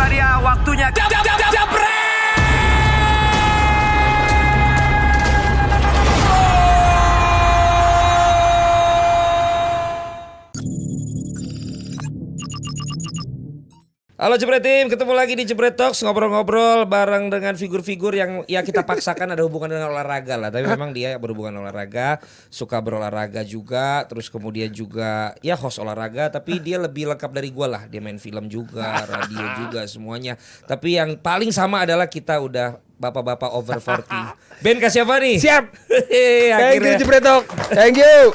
itulah dia waktunya. Halo Jepret Team, ketemu lagi di Jepret Talks, ngobrol-ngobrol bareng dengan figur-figur yang ya kita paksakan ada hubungan dengan olahraga lah. Tapi memang dia berhubungan olahraga, suka berolahraga juga, terus kemudian juga ya host olahraga. Tapi dia lebih lengkap dari gue lah, dia main film juga, radio juga, semuanya. Tapi yang paling sama adalah kita udah bapak-bapak over 40. Ben kasih apa nih? Siap. Thank you Akhirnya. Jepret Talk. Thank you.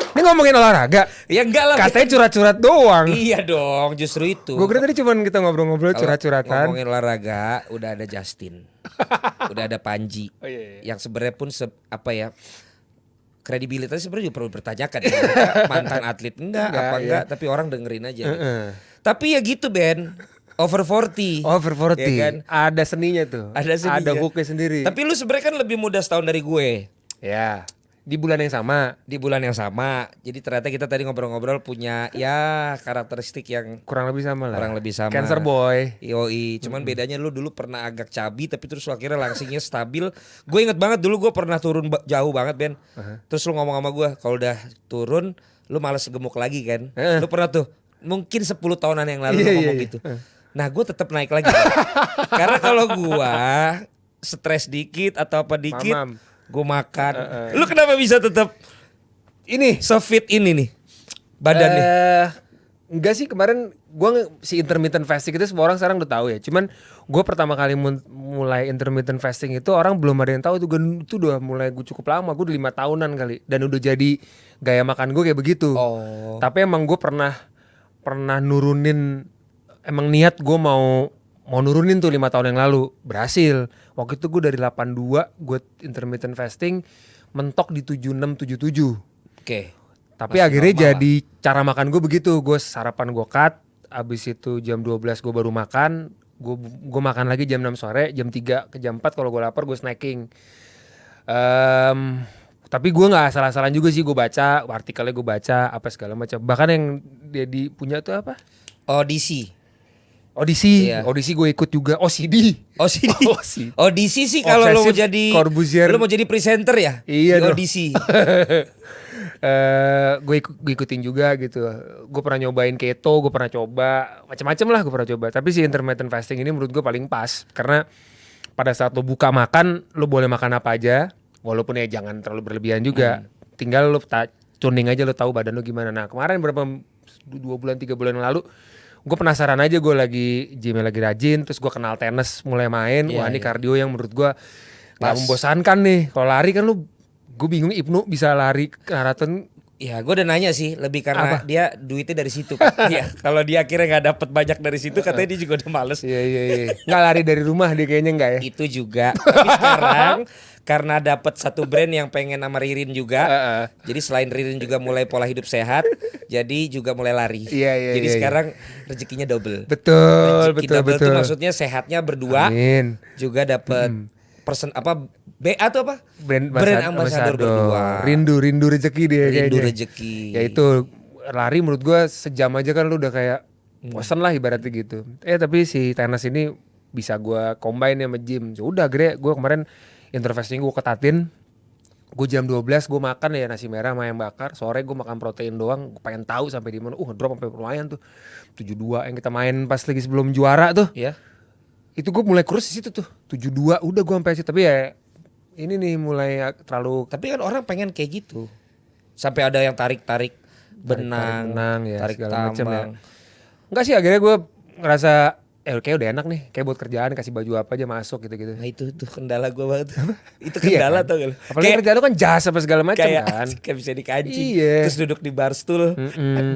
Ini ngomongin olahraga. Ya enggak lah. Katanya curat-curat doang. Iya dong, justru itu. Gue kira tadi cuma kita ngobrol-ngobrol Kalau curat-curatan. ngomongin olahraga, udah ada Justin, udah ada Panji, Oh, iya. yang sebenarnya pun apa ya, kredibilitasnya sebenarnya juga perlu bertanyakan. Ya. Mereka mantan atlet enggak, apa Enggak, enggak, tapi orang dengerin aja. Gitu. Tapi ya gitu Ben, over 40. Over 40. Ya kan? Ada seninya tuh. Ada seninya. Ada hooknya sendiri. Tapi lu sebenarnya kan lebih muda setahun dari gue. Ya. Di bulan yang sama. Di bulan yang sama. Jadi ternyata kita tadi ngobrol-ngobrol punya ya karakteristik yang Kurang lebih sama lah. kurang lebih sama. Cancer boy. Yoi, cuman bedanya lu dulu pernah agak cabi tapi terus lu akhirnya langsingnya stabil. Gue inget banget dulu gue pernah turun jauh banget Ben. Terus lu ngomong sama gue kalau udah turun lu malas gemuk lagi kan. Lu pernah tuh mungkin 10 tahunan yang lalu lu ngomong gitu. Nah gue tetap naik lagi. Karena kalau gue stres dikit atau apa dikit Mamam. gue makan. Lu kenapa bisa tetap Ini. se-fit ini nih badannya? Enggak sih, kemarin gue si intermittent fasting itu semua orang sekarang udah tahu ya. Cuman gue pertama kali mulai intermittent fasting itu orang belum ada yang tahu itu udah mulai gue cukup lama. Gue udah 5 tahunan kali dan udah jadi gaya makan gue kayak begitu. Oh. Tapi emang gue pernah nurunin, emang niat gue mau nurunin tuh 5 tahun yang lalu. Berhasil. Waktu itu gue dari 82 gue intermittent fasting mentok di 76 77. Oke. Tapi Masih akhirnya normal jadi cara makan gue begitu. Gue sarapan gue cut, abis itu jam 12 gue baru makan. Gue makan lagi jam 6 sore, jam 3 ke jam 4 kalau gue lapar gue snacking. Tapi gue gak salah-salahan juga sih, gue baca artikelnya, gue baca apa segala macam. Bahkan yang dia punya tuh apa? Audisi. Iya. Audisi gue ikut juga. OCD. Audisi sih kalau lo mau Obsessive jadi Corbusier. lo mau jadi presenter ya? Iya di dong. audisi. Gue ikutin juga gitu. Gue pernah nyobain keto, gue pernah coba macam-macam lah, gue pernah coba. Tapi si intermittent fasting ini menurut gue paling pas karena pada saat lo buka makan, lo boleh makan apa aja, walaupun ya jangan terlalu berlebihan juga. Tinggal lo tuning aja, lo tahu badan lo gimana. Nah kemarin 2 bulan 3 bulan yang lalu, gue penasaran aja, gue lagi gymnya lagi rajin, terus gue kenal tenis mulai main. Wah ini kardio yang menurut gue nggak membosankan nih. Kalau lari kan lo, gue bingung Ibnu bisa lari ke maraton. Ya gue udah nanya sih, lebih karena dia duitnya dari situ kan. Iya, kalau dia akhirnya nggak dapet banyak dari situ katanya dia juga udah males. Iya. Nggak lari dari rumah dia kayaknya nggak ya. Itu juga. Tapi sekarang karena dapat satu brand yang pengen sama Ririn juga. Jadi selain Ririn juga mulai pola hidup sehat, jadi juga mulai lari. Iya, Jadi iya. sekarang rezekinya double. Betul, Rezeki betul, double betul. tuh maksudnya sehatnya berdua. Amin. Juga dapat BA tuh apa? Brand ambassador berdua. Rindu rezeki dia Rindu kayaknya. rezeki. Ya itu lari menurut gue sejam aja kan lu udah kayak bosan lah ibaratnya gitu. Tapi si tenis ini bisa gue combine sama gym. Ya udah akhirnya gue kemarin intervasting gue ketatin. Gue jam 12 gue makan ya nasi merah sama ayam bakar. Sore gue makan protein doang. Gue pengen tahu sampai di mana. Ngedrop sampai lumayan tuh. 72 yang kita main pas lagi sebelum juara tuh. Ya. Itu gue mulai kurus di situ tuh. 72 udah gue sampai situ. Tapi ya ini nih mulai terlalu. Tapi kan orang pengen kayak gitu. Sampai ada yang tarik-tarik benang, ya, tarik segala macam ya. tambang. Enggak sih, akhirnya gue ngerasa kayak udah enak nih, kayak buat kerjaan kasih baju apa aja masuk gitu-gitu. Nah itu tuh kendala gue banget. Itu kendala Iya, tuh kan. Apalagi kerjaan lu kan jas apa segala macam kan. Kayak bisa dikancing. Iya. Terus duduk di barstool,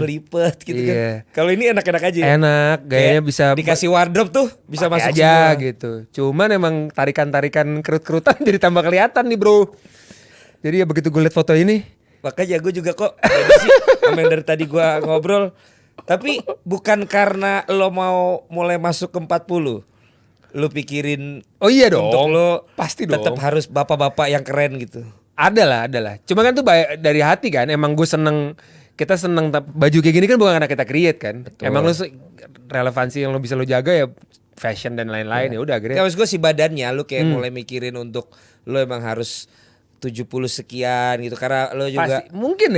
belipet gitu Iya. kan. Kalau ini enak-enak aja. Ya? Enak, gayanya Kayak bisa dikasih wardrobe tuh bisa pakai masuk aja semua. gitu. Cuman emang tarikan-tarikan kerut-kerutan jadi tambah kelihatan nih bro. Jadi ya begitu gue liat foto ini, Makanya gue juga kok jadi sih sama yang dari tadi gue ngobrol. Tapi bukan karena lo mau mulai masuk ke 40. Lo pikirin oh iya dong, untuk lo pasti tetap dong. harus bapak-bapak yang keren gitu. Ada lah. Cuma kan tuh dari hati kan, emang gue seneng kita seneng baju kayak gini kan bukan karena kita create kan. Betul. Emang lu relevansi yang lu bisa lu jaga ya fashion dan lain-lain ya udah akhirnya. Kayak maksud gue si badannya lu kayak mulai mikirin untuk lu emang harus 70 sekian gitu karena lu juga Pasti, mungkin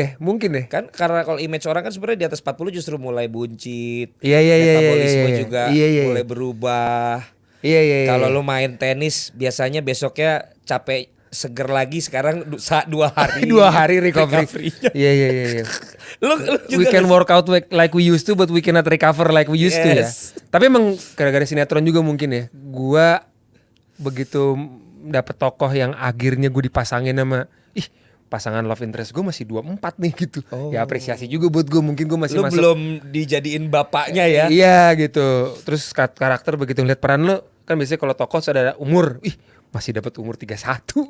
deh. kan karena kalau image orang kan sebenarnya di atas 40 justru mulai buncit. Iya. Metabolisme juga Iya. mulai berubah. Iya. Kalau lu main tenis biasanya besoknya capek seger lagi sekarang 2 hari. 2 hari recovery. Iya. Lu We juga can work out like we used to but we cannot recover like we used to ya. Yes. Tapi emang gara-gara sinetron juga mungkin ya. Gua begitu dapet tokoh yang akhirnya gue dipasangin sama pasangan love interest gue masih 24 nih gitu. Ya apresiasi juga buat gue, mungkin gue masih lu masuk. belum dijadiin bapaknya ya. Iya gitu. Terus karakter begitu ngeliat peran lo kan biasanya kalau tokoh ada umur, masih dapat umur 31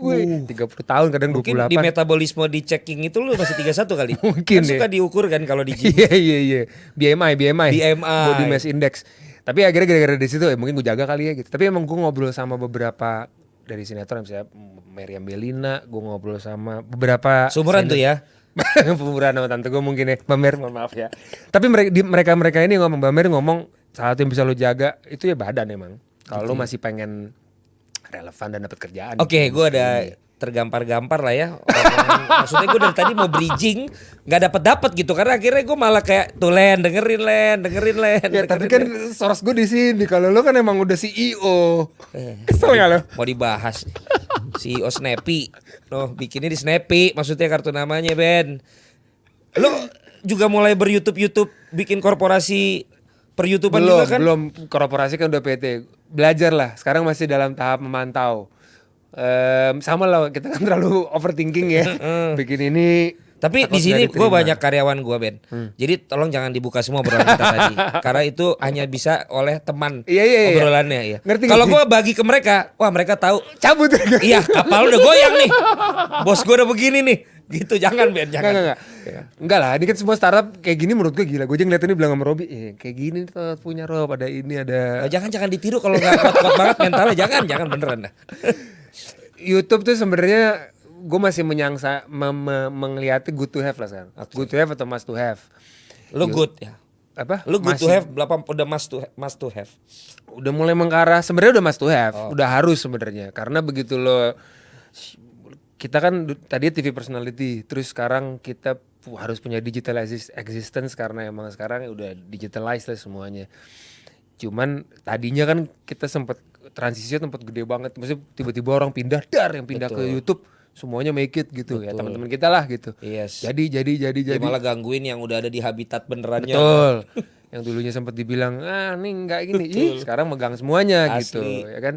weh. 30 tahun kadang Mungkin 28. di metabolisme di checking itu lu masih 31 kali. Mungkin kan ya. suka diukur kan kalau di gym. Iya. BMI. BMI. Body mass index. Tapi akhirnya gara-gara dari situ mungkin gue jaga kali ya gitu. Tapi emang gue ngobrol sama beberapa dari sinetron misalnya Meriam Bellina, gue ngobrol sama beberapa Seumuran tuh ya. Pemurahan sama tante gue mungkin ya. Mbak Mer, mohon maaf ya. Tapi mereka ini ngomong, Mbak Mer ngomong salah satu yang bisa lo jaga itu ya badan emang. Kalau lo masih pengen relevan dan dapat kerjaan. Oke, gue ada tergampar-gampar lah ya. Maksudnya gue dari tadi mau bridging nggak dapat gitu karena akhirnya gue malah kayak tuh dengerin Len. Ya tapi kan source gue di sini. Kalau lo kan emang udah CEO. Kesel nggak lo? Mau dibahas CEO Snappy. Loh, bikinnya di Snappy maksudnya kartu namanya Ben. Lo juga mulai ber-YouTube bikin korporasi per-YouTubean juga kan? Belum korporasi kan udah PT. Belajar lah. Sekarang masih dalam tahap memantau. Sama lah kita kan terlalu overthinking ya. Bikin ini. Tapi di sini gue banyak karyawan gue Ben. Jadi tolong jangan dibuka semua obrolan kita tadi. Karena itu hanya bisa oleh teman Iya. obrolannya ya. Ngerti Kalau nggak gue bagi ke mereka, wah mereka tahu. Cabut. Iya, kapal udah goyang nih. Bos gue udah begini nih. Gitu jangan Ben, jangan. Enggak lah, ini kan semua startup kayak gini menurut gue gila. Gue aja ngeliat ini bilang sama Robi, kayak gini tuh punya Rob, ada ini ada. Jangan ditiru kalau nggak kuat banget mentalnya. Jangan beneran dah. YouTube tuh sebenarnya gue masih menyangsa melihatnya good to have lah sekarang. Okay. Good to have atau must to have. Lu good ya. Apa? Lu good to Masih. have, udah must to have. Udah mulai mengarah, sebenarnya udah must to have, udah harus sebenarnya. Karena begitu lo kita kan tadi TV personality, terus sekarang kita harus punya digital existence karena emang sekarang udah digitalized lah semuanya. Cuman tadinya kan kita sempat transisinya tempat gede banget, maksudnya tiba-tiba orang pindah yang pindah ke YouTube semuanya make it gitu. Ya teman-teman kita lah gitu. Yes. Jadi Dia malah gangguin yang udah ada di habitat benerannya. betul. Yang dulunya sempat dibilang nih enggak gini, sekarang megang semuanya Asli. gitu ya kan.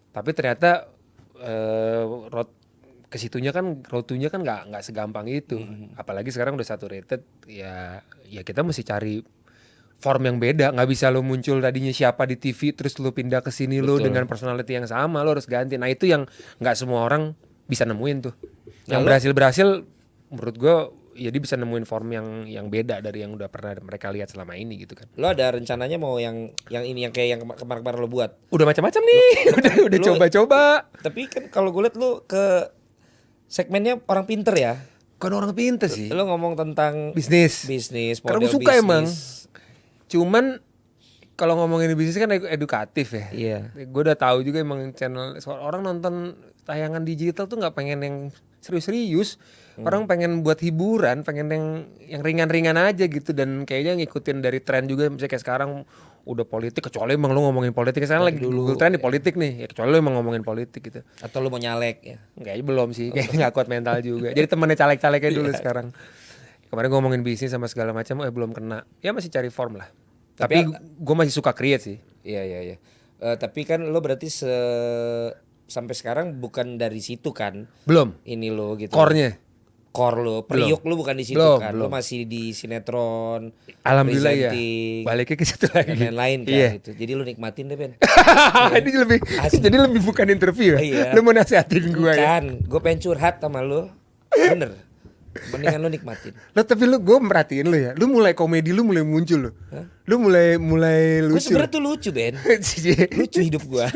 Tapi ternyata kesitunya kan road-nya kan nggak segampang itu. Apalagi sekarang udah saturated ya kita mesti cari form yang beda. Nggak bisa lo muncul tadinya siapa di TV terus lo pindah ke sini lo dengan personality yang sama, lo harus ganti. Nah itu yang nggak semua orang bisa nemuin tuh. Yang berhasil menurut gue ya dia bisa nemuin form yang beda dari yang udah pernah mereka lihat selama ini gitu kan. Lo ada rencananya mau yang ini yang kayak yang kemarin-kemarin lo buat? Udah macam-macam nih. udah coba-coba. Tapi kan kalau gue liat lo ke segmennya orang pinter ya. Kan orang pinter sih. Lo ngomong tentang Bisnis. model Karena gue suka bisnis. emang. Cuman kalau ngomongin bisnis kan edukatif ya. Iya. Gue udah tahu juga emang channel orang nonton tayangan digital tuh nggak pengen yang serius-serius. Orang pengen buat hiburan, pengen yang ringan-ringan aja gitu dan kayaknya ngikutin dari tren juga. Misalnya kayak sekarang udah politik, kecuali emang lu ngomongin politik. Sekarang lagi Google Trend di politik nih, ya kecuali lu emang ngomongin politik gitu. Atau lo mau nyalek ya? Kayaknya belum sih, kayaknya nggak kuat mental juga. Jadi temennya caleg-calegnya dulu sekarang. Kemarin gue ngomongin bisnis sama segala macam, belum kena. Ya masih cari form lah. Tapi gue masih suka create sih. Iya. Tapi kan lo berarti sampai sekarang bukan dari situ kan? Belum. Ini lo gitu. Core Lo, periuk lo bukan di situ kan? Lo masih di sinetron. Alhamdulillah ya. presenting, Baliknya ke situ lagi. dan lain-lain kan Iya. gitu. Jadi lo nikmatin deh Ben. Jadi lebih bukan interview ya. Iya. Lu mau nasihatin gue ya. Kan, gue pengen curhat sama lo. Bener. Mendingan lo nikmatin. Lo tapi gue merhatiin lu ya. Lu mulai komedi lu mulai muncul lu. Lu mulai Gue lucu. sebenernya tuh lucu Ben. Lucu hidup gue.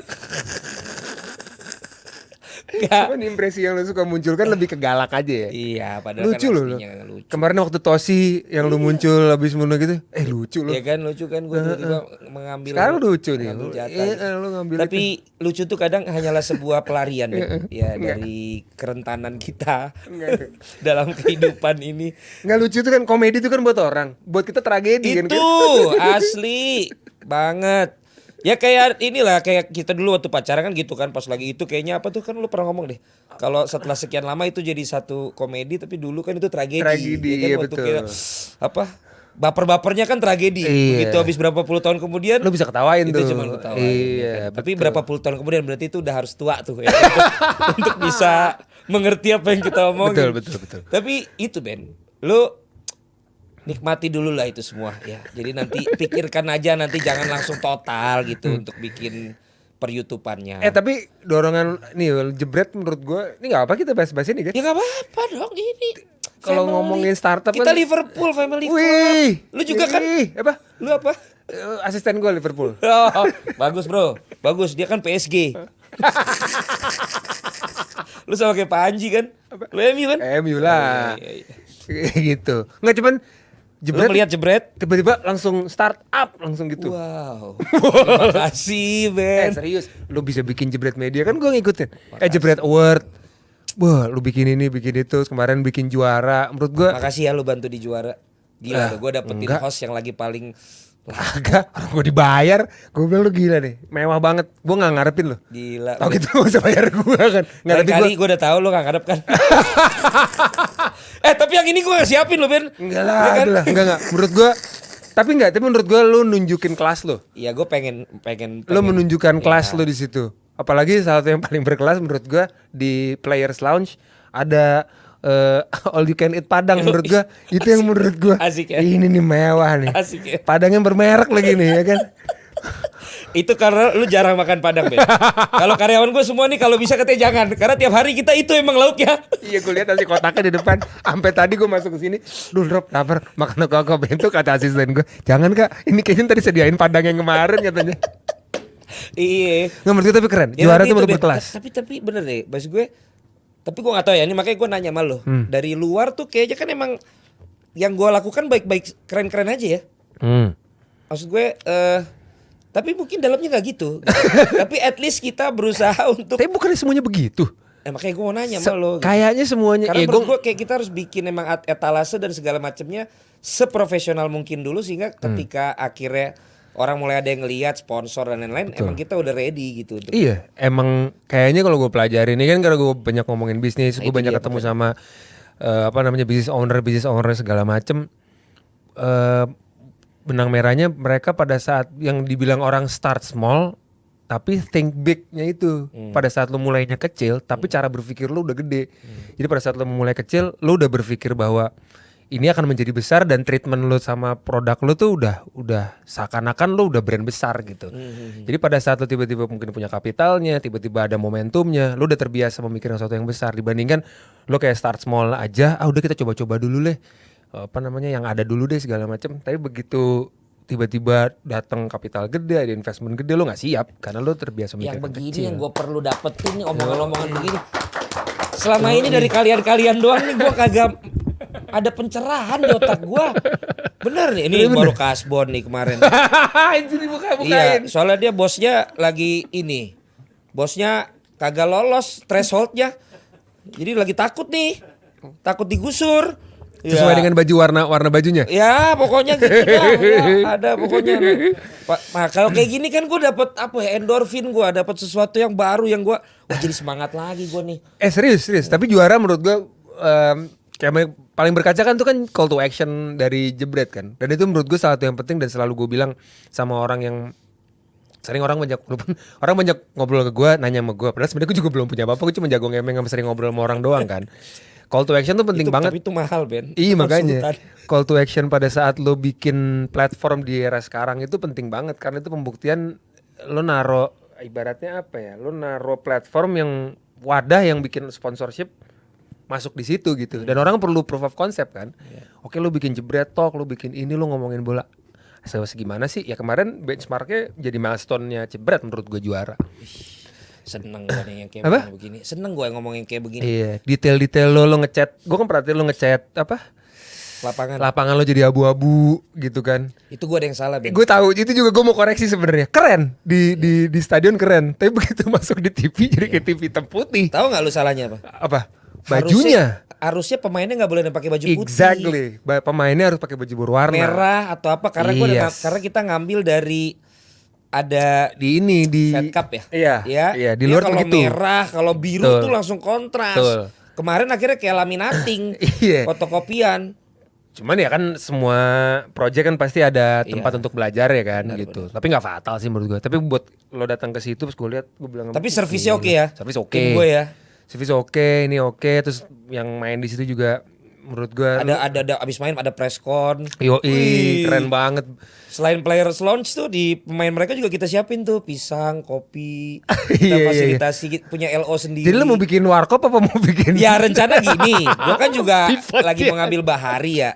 Cuman impresi yang lu suka munculkan lebih ke galak aja ya. Iya, padahal Lucu kan loh. aslinya nggak lucu. Kemarin waktu Tosi yang lu muncul habis bunuh gitu. Lucu loh. Iya kan lucu kan gue tiba-tiba mengambil. Sekarang lucu nih. mengambil jatah gitu. Lu ngambil Tapi lucu tuh kadang hanyalah sebuah pelarian Ben. Ya Enggak. dari kerentanan kita Enggak. dalam kehidupan ini. Nggak lucu tuh kan, komedi tuh kan buat orang. Buat kita tragedi kan. Itu asli banget. Ya kayak inilah kayak kita dulu waktu pacaran kan gitu kan, pas lagi itu kayaknya apa tuh kan lu pernah ngomong deh. Kalau setelah sekian lama itu jadi satu komedi, tapi dulu kan itu tragedi. Tragedi, Ya kan, iya waktu betul. kita, apa baper-bapernya kan tragedi. Iya. Begitu habis berapa puluh tahun kemudian Lu bisa ketawain itu tuh. cuma ketawain. Iya, Ya kan? Tapi betul. berapa puluh tahun kemudian berarti itu udah harus tua tuh ya, untuk bisa mengerti apa yang kita omongin. Betul. Tapi itu Ben, lu nikmati dulu lah itu semua ya. Jadi nanti pikirkan aja, nanti jangan langsung total gitu untuk bikin per-YouTubeannya. Tapi dorongan nih jebret menurut gue, ini nggak apa kita bahas-bahas ini kan? Ya gak apa-apa dong ini. Kalau Family. ngomongin startup kita kan- Liverpool family club. Wih, Lu juga kan? Apa? Lu apa? Asisten gue Liverpool. Oh, bagus bro, bagus dia kan PSG. Lu sama kayak Pak Anji kan? Lu MU kan? MU lah. Iya, iya. Gitu. Nggak cuman Lu jebret melihat jebret? tiba-tiba langsung start up langsung gitu. Wow. Terima kasih Ben. Serius, lu bisa bikin jebret media kan gue ngikutin. Jebret award. Wah, lu bikin ini, bikin itu. Kemarin bikin juara. Menurut gue Makasih ya lu bantu di juara. Gila, gue dapetin enggak. host yang lagi paling agak orang gue dibayar. Gue bilang lu gila nih, mewah banget. Gue nggak ngarepin lu. gila. Tau gitu gak usah bayar gue kan. Ngarepin Kali gue. gue udah tahu lu gak ngadep kan. Tapi yang ini gue gak siapin lu Ben. Enggak Ya lah, kan? aduh lah. Enggak. Menurut gue, tapi menurut gue lu nunjukin kelas lu. Iya gue pengen. Lu menunjukkan kelas Ya. lu di situ. Apalagi salah satu yang paling berkelas menurut gue di Players Lounge ada all you can eat Padang menurut gue. Itu yang menurut gue Asik ya. ini nih mewah nih. Asik ya. Padang yang bermerek lagi nih ya kan. Itu karena lu jarang makan Padang Ben. Kalau karyawan gue semua nih kalau bisa katanya jangan. Karena tiap hari kita itu emang lauknya. Iya gue lihat nasi kotaknya di depan. Sampai tadi gue masuk ke sini, duh drop lapar makan kok bento kata asisten gue. Jangan Kak, ini kayaknya tadi sediain Padang yang kemarin katanya. Iya. Nggak menurut gue tapi keren. Ya, Juara tapi tuh itu, menurut Ben. berkelas. Tapi bener deh, maksud gue. Tapi gue gak tahu ya, ini makanya gue nanya sama lo. Dari luar tuh kayaknya kan emang yang gue lakukan baik-baik keren-keren aja ya. Maksud gue, tapi mungkin dalamnya nggak gitu. Tapi at least kita berusaha untuk. Tapi bukannya semuanya begitu. Makanya gue mau nanya sama lo. Kayaknya semuanya. Karena Ya, menurut gue kayak kita harus bikin emang etalase dan segala macamnya seprofesional mungkin dulu sehingga ketika akhirnya orang mulai ada yang ngelihat sponsor dan lain-lain, emang kita udah ready gitu. Untuk Iya, emang kayaknya kalau gue pelajari ini kan karena gue banyak ngomongin bisnis, gue itu banyak dia, ketemu sama bisnis owner segala macem. Benang merahnya mereka pada saat yang dibilang orang start small, tapi think big-nya itu pada saat lo mulainya kecil, tapi cara berpikir lo udah gede. Jadi pada saat lo mulai kecil, lo udah berpikir bahwa ini akan menjadi besar dan treatment lo sama produk lo tuh udah seakan-akan lo udah brand besar gitu. Jadi pada saat lo tiba-tiba mungkin punya kapitalnya, tiba-tiba ada momentumnya, lo udah terbiasa memikirkan sesuatu yang besar dibandingkan lo kayak start small aja, udah kita coba-coba dulu deh. Yang ada dulu deh segala macam. Tapi begitu tiba-tiba datang kapital gede, ada investment gede, lo nggak siap karena lo terbiasa yang memikirkan begini kecil. yang gue perlu dapetin nih omongan-omongan begini. Selama ini dari kalian-kalian doang nih gue kagak ada pencerahan di otak gue. Bener nih, ini baru kasbon nih kemarin. Itu dibuka-bukain. Iya, soalnya dia bosnya lagi ini. Bosnya kagak lolos thresholdnya. Jadi lagi takut nih. Takut digusur. Sesuai dengan baju warna bajunya. Ya pokoknya gitu dah. Ya, ada pokoknya. Nah kalau kayak gini kan gue dapet endorfin, gue dapet sesuatu yang baru yang gue jadi semangat lagi gue nih. Serius. Tapi juara menurut gue kayak paling berkaca kan tuh kan call to action dari Jebret kan. Dan itu menurut gue salah satu yang penting dan selalu gue bilang sama orang yang sering orang banyak ngobrol ke gue, nanya sama gue. Padahal sebenarnya gue juga belum punya apa-apa, gue cuma jago ngemeng sama sering ngobrol sama orang doang kan. Call to action tuh penting banget. Tapi itu mahal Ben. Iya makanya Konsultan. call to action pada saat lo bikin platform di era sekarang itu penting banget karena itu pembuktian lo naro ibaratnya apa ya, lo naro platform yang wadah yang bikin sponsorship masuk di situ gitu dan orang perlu proof of concept kan. Oke lo bikin Jebret Talk, lo bikin ini, lo ngomongin bola segimana sih ya. Kemarin benchmarknya jadi milestone-nya Jebret menurut gue juara. Seneng gue nih yang kayak Apa? begini. Seneng gue ngomong yang kayak begini. Iya, detail-detail lo ngecat. Gue kan perhatiin lo ngecat apa? Lapangan lo jadi abu-abu gitu kan. Itu gue ada yang salah. Ben. Gue tahu itu juga gue mau koreksi sebenarnya. Keren di stadion keren. Tapi begitu masuk di TV jadi kayak TV hitam putih. Tahu nggak lu salahnya apa? Apa? Bajunya. Harusnya pemainnya nggak boleh pakai baju putih. Exactly. Pemainnya harus pakai baju berwarna. Merah atau apa? Karena Yes. karena kita ngambil dari ada Di ini di Fed Cup ya. Iya. Ya. Iya, di Dia luar kalau begitu. merah, kalau biru Betul. tuh langsung kontras. Betul. Kemarin akhirnya kayak laminating, Iya. fotokopian. Cuman ya kan semua project kan pasti ada tempat Iya. untuk belajar ya kan Benar, gitu. Tapi nggak fatal sih menurut gue. Tapi buat lo datang ke situ, terus gue lihat, gue bilang. Tapi servisnya oke ya. Servis oke. Tim gue ya. Servis oke, ini oke. Terus yang main di situ juga menurut gue. Ada abis main ada press con. Yoi, Wih. keren banget. Selain players launch tuh di pemain mereka juga kita siapin tuh pisang, kopi, kita Iya, iya, fasilitasi punya LO sendiri. Jadi lo mau bikin warkop apa mau bikin? Ya rencana gini, gue kan juga Pivot lagi ya. mengambil bahari ya.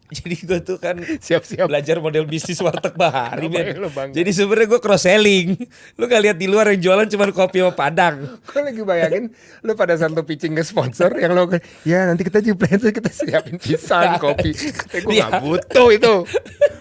Jadi gue tuh kan Siap-siap. belajar model bisnis warteg bahari. Ngapain Ben. lu bangga? Jadi sebenarnya gue cross selling. Lu gak lihat di luar yang jualan cuma kopi sama padang. Gue lagi bayangin lo pada saat lo pitching ke sponsor yang lo ya nanti kita plan terus kita siapin pisang, kopi. Gue Iya. gak butuh itu.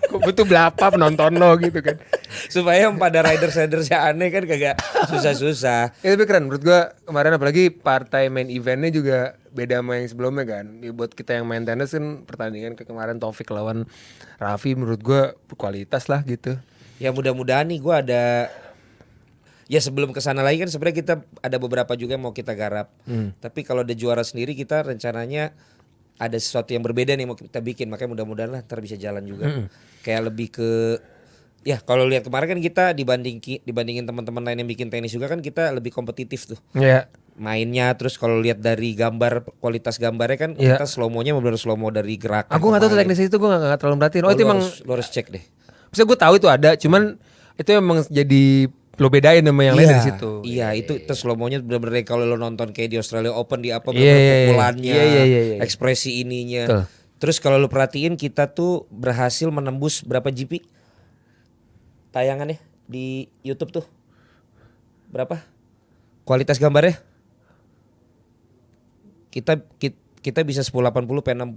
Gue butuh berapa penonton lo gitu kan. Supaya yang pada riders aneh kan kagak susah-susah. Ya tapi keren menurut gua kemarin apalagi partai main eventnya juga beda sama yang sebelumnya kan. Ya, buat kita yang main tenis kan pertandingan kemarin Taufik lawan Raffi menurut gua kualitas lah gitu. Ya mudah-mudahan nih gue ada. Ya sebelum kesana lagi kan sebenarnya kita ada beberapa juga yang mau kita garap. Tapi kalau ada juara sendiri kita rencananya ada sesuatu yang berbeda nih mau kita bikin. Makanya mudah-mudahan lah ntar bisa jalan juga. Kayak lebih ke ya kalau lihat kemarin kan kita dibandingin teman-teman lain yang bikin tenis juga kan kita lebih kompetitif tuh Ya. mainnya. Terus kalau lihat dari gambar kualitas gambarnya kan Iya. kita slow mo-nya benar slow mo dari gerakan. Aku nggak tahu tuh pemain. teknis itu gua nggak terlalu merhatiin. Oh, itu lu emang lu harus cek deh. bisa gue tahu itu ada, cuman itu emang jadi lo bedain sama yang lain dari situ. Iya, itu slow mo-nya bener-bener kalau lo nonton kayak di Australia Open di apa Iya, bener-bener iya, iya. pukulannya, Iya. ekspresi ininya. Betul. Terus kalau lo perhatiin kita tuh berhasil menembus berapa GP? Tayangannya di YouTube tuh. Berapa? Kualitas gambarnya? Kita bisa 1080 P60.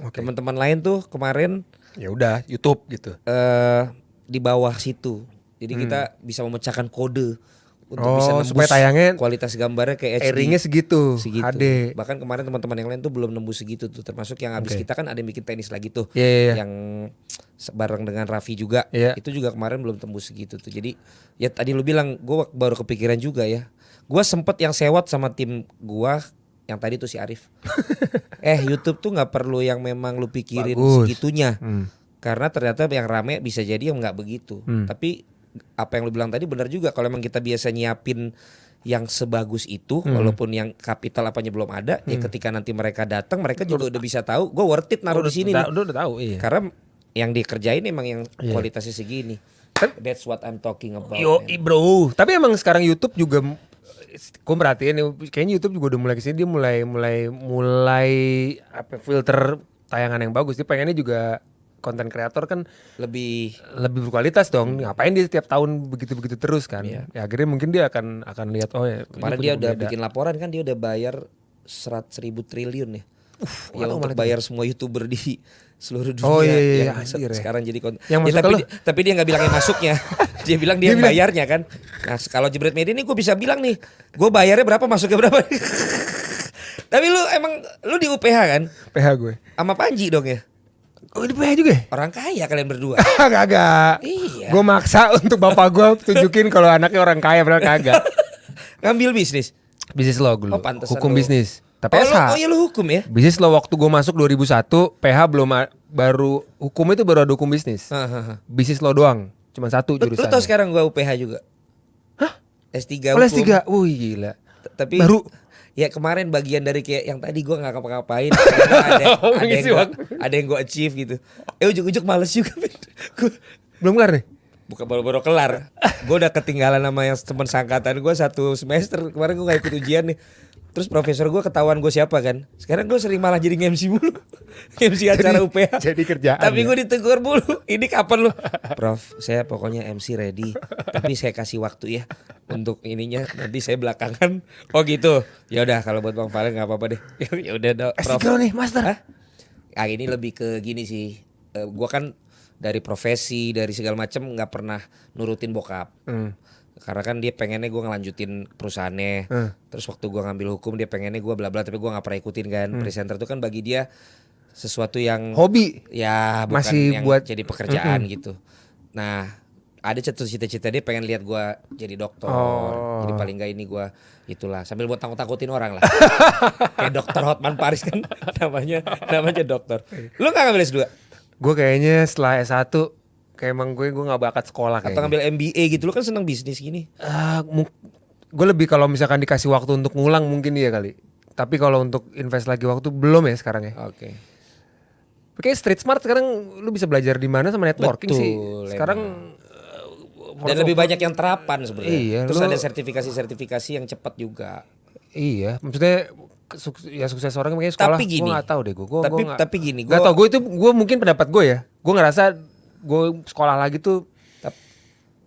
Oke. Teman-teman lain tuh kemarin Ya udah YouTube gitu. di bawah situ. Jadi kita bisa memecahkan kode untuk Oh, bisa nembus supaya tayangnya kualitas gambarnya kayak HD. airingnya segitu, Segitu. HD. Bahkan kemarin teman-teman yang lain tuh belum nembus segitu tuh. Termasuk yang habis Oke. kita kan ada yang bikin tenis lagi tuh. Iya, iya, iya. Yang bareng dengan Raffi juga. Iya. Itu juga kemarin belum tembus segitu tuh. Jadi ya tadi lu bilang gue baru kepikiran juga ya. Gue sempet yang sewot sama tim gue yang tadi tuh si Arif. YouTube tuh nggak perlu yang memang lu pikirin Bagus. segitunya. Hmm. Karena ternyata yang rame bisa jadi yang nggak begitu. Tapi apa yang lu bilang tadi benar juga. Kalau emang kita biasa nyiapin yang sebagus itu, walaupun yang kapital apanya belum ada, ya ketika nanti mereka datang, mereka juga udah bisa tahu. Gue worth it naruh di sini nih. Udah tahu, iya. Karena yang dikerjain emang yang kualitasnya segini. That's what I'm talking about. Yo, man. bro. Tapi emang sekarang YouTube juga gue perhatiin kayaknya YouTube juga udah mulai kesini dia mulai apa filter tayangan yang bagus. Dia pengennya juga konten kreator kan Lebih lebih berkualitas dong. Ngapain dia setiap tahun begitu-begitu terus kan? Iya. Ya akhirnya mungkin dia akan lihat oh ya. kemarin ini dia punya udah pembeda. bikin laporan kan, dia udah bayar 100.000 triliun ya. Ya nggak tahu untuk malah bayar semua YouTuber di seluruh dunia Oh, iya, iya, yang anjir ya. sekarang jadi konten. Yang masuk ke tapi, lu? tapi dia nggak bilang yang masuknya. Dia bilang dia yang bilang- bayarnya kan. Nah kalau Jebret Media ini gue bisa bilang nih, gue bayarnya berapa masuknya berapa. Tapi lu di UPH kan, PH gue. sama Panji dong ya. Oh ini PH juga ya? Orang kaya kalian berdua. Kagak. Iya. Gue maksa untuk bapak gue tunjukin kalau anaknya orang kaya padahal kagak. Ngambil bisnis. Bisnis lo dulu. Oh, pantesan Hukum lo. bisnis. Tapi Oh, SH. oh iya lu hukum ya. Bisnis lo waktu gue masuk 2001, PH belum baru hukum itu baru ada hukum bisnis. Hahaha. Bisnis lo doang, cuma satu Lu jurusan. tau sekarang gue UPH juga. Hah? S3 Oh, hukum. S3. Wih gila. Tapi Baru. ya kemarin bagian dari kayak yang tadi gue nggak ngapa-ngapain. ada, Oh, ada, yang mengisi gua, waktu. ada yang gue achieve gitu. Ujuk-ujuk males juga. Ben. Gua- Belum kelar nih? bukan baru-baru kelar. Gue udah ketinggalan sama yang teman sangkatan gue 1 semester. Kemarin gue gak ikut ujian nih. Terus profesor gue ketahuan gue siapa kan. Sekarang gue sering malah jadi MC mulu. MC acara UPH. Jadi kerjaan. Tapi ya? gue ditegur mulu. Ini kapan lu? Prof, saya pokoknya MC ready. Tapi saya kasih waktu ya untuk ininya. Nanti saya belakangan. Oh gitu. Ya udah kalau buat Bang Valen nggak apa-apa deh. Ya udah dong. Prof. S3 nih, Master. Hah? Ah ini lebih ke gini sih. Gue kan dari profesi dari segala macam nggak pernah nurutin bokap. Karena kan dia pengennya gue ngelanjutin perusahaannya. Terus waktu gue ngambil hukum dia pengennya gue bla bla tapi gue nggak pernah ikutin kan. Presenter itu kan bagi dia sesuatu yang Hobi. ya bukan Masih yang buat jadi pekerjaan gitu. Nah ada cita-cita dia pengen lihat gue jadi dokter. Jadi paling gak ini gue itulah sambil buat takut-takutin orang lah. Kayak dokter Hotman Paris kan namanya dokter. Lu gak ngambil S2? Gue kayaknya setelah S1 kayak emang gue gak bakat sekolah kayaknya. Atau ngambil MBA gitu, lu kan seneng bisnis gini. Gue lebih kalau misalkan dikasih waktu untuk ngulang mungkin iya kali. Tapi kalau untuk invest lagi waktu belum ya sekarang ya. Oke. Kayak street smart sekarang lu bisa belajar di mana sama networking Betul, sih. Sekarang Dan lebih banyak yang terapan sebenarnya. Iya, Terus lu- ada sertifikasi yang cepat juga. iya, maksudnya ya sukses orang kayaknya sekolah. Tapi gini, gue nggak tahu deh gue. tapi gini, Gak tau gue itu gue mungkin pendapat gue ya. Gue ngerasa gue sekolah lagi tuh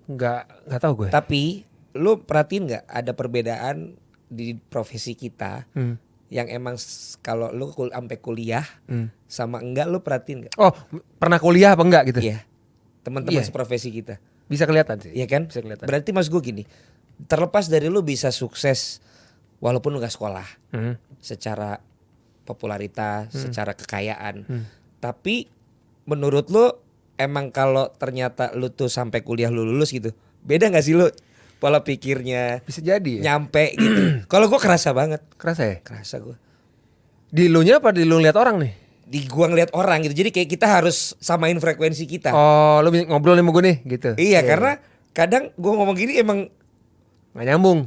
nggak tahu gue. Tapi lu perhatiin nggak ada perbedaan di profesi kita yang emang kalau lu sampai kuliah sama enggak lu perhatiin nggak? Oh, pernah kuliah apa enggak gitu? Iya. Teman-teman Iya. seprofesi kita. Bisa kelihatan sih. Iya kan? Bisa kelihatan. Berarti mas gue gini, terlepas dari lu bisa sukses walaupun lu gak sekolah, secara popularitas, secara kekayaan, tapi menurut lu emang kalau ternyata lu tuh sampai kuliah lu lulus gitu, beda gak sih lu pola pikirnya Bisa jadi ya. nyampe gitu? Kalau gue kerasa banget, Kerasa ya? kerasa gue. Di lu nya apa di lu lihat orang nih? Di gua ngeliat orang gitu, jadi kayak kita harus samain frekuensi kita. Oh, lu ngobrol sama gue nih gitu. Iya, karena kadang gua ngomong gini emang nggak nyambung.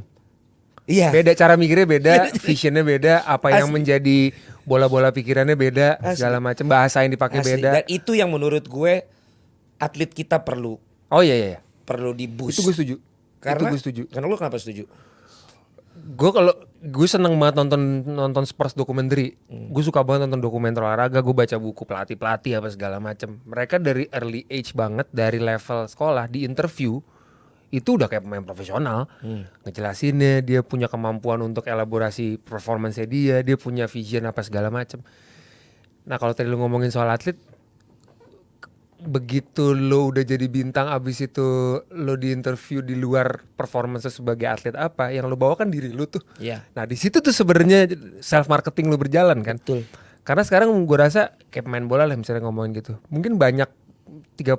iya. Beda cara mikirnya beda, visionnya beda, apa yang Asli. menjadi bola-bola pikirannya beda, Asli. segala macam bahasa yang dipakai Asli. beda. Dan itu yang menurut gue atlet kita perlu Oh iya. di boost. Itu gue setuju. Karena Itu gue setuju. Karena lu kenapa setuju? Gue seneng banget nonton sports documentary. Gue suka banget nonton dokumenter olahraga. Gue baca buku pelatih apa segala macam. Mereka dari early age banget, dari level sekolah di interview itu udah kayak pemain profesional. Ngejelasinnya, dia punya kemampuan untuk elaborasi performance-nya dia punya vision apa segala macam. Nah kalau tadi lu ngomongin soal atlet, begitu lo udah jadi bintang abis itu lo di interview di luar performance sebagai atlet apa yang lo bawa kan diri lo tuh. Iya. Nah di situ tuh sebenarnya self marketing lo berjalan kan. Betul. Karena sekarang gue rasa kayak pemain bola lah misalnya ngomongin gitu. Mungkin banyak 30%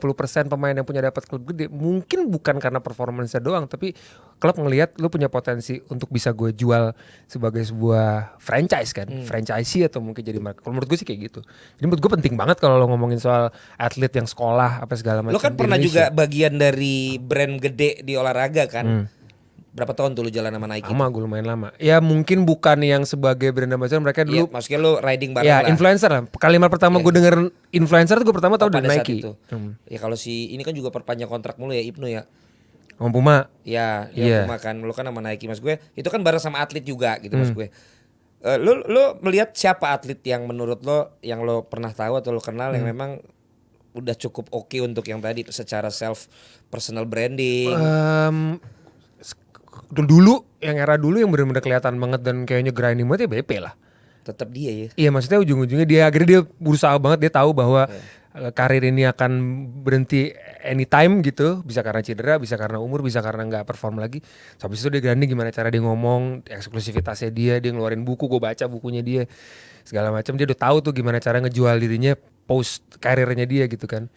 pemain yang punya dapat klub gede mungkin bukan karena performance-nya doang, tapi klub ngelihat lu punya potensi untuk bisa gue jual sebagai sebuah franchise kan, franchisee atau mungkin jadi market. Kalau menurut gue sih kayak gitu. Jadi menurut gue penting banget kalau lo ngomongin soal atlet yang sekolah apa segala macam. Lo kan di pernah Indonesia. juga bagian dari brand gede di olahraga kan? Berapa tahun tuh lu jalan sama Nike? Lama, gue lumayan lama. Ya mungkin bukan yang sebagai brand ambassador, mereka Iya, dulu maksudnya lu riding bareng ya lah. influencer lah. Kalimat pertama gue denger influencer tuh gue pertama tahu dari pada saat Nike. itu. Ya kalau si ini kan juga perpanjang kontrak mulu ya Ibnu ya. Om Puma. Ya, Iya. dia makan lu kan sama Nike mas gue. Itu kan bareng sama atlet juga gitu mas gue. Lu melihat siapa atlet yang menurut lo yang lo pernah tahu atau lo kenal yang memang udah cukup oke untuk yang tadi secara self personal branding. Dulu yang era dulu yang benar-benar kelihatan banget dan kayaknya grinding banget ya BP lah. Tetap dia ya. Iya maksudnya ujung-ujungnya dia akhirnya dia berusaha banget, dia tahu bahwa karir ini akan berhenti anytime gitu, bisa karena cedera, bisa karena umur, bisa karena nggak perform lagi. Habis itu dia grinding gimana cara dia ngomong, eksklusivitasnya dia ngeluarin buku, gue baca bukunya dia segala macam, dia udah tahu tuh gimana cara ngejual dirinya post karirnya dia gitu kan.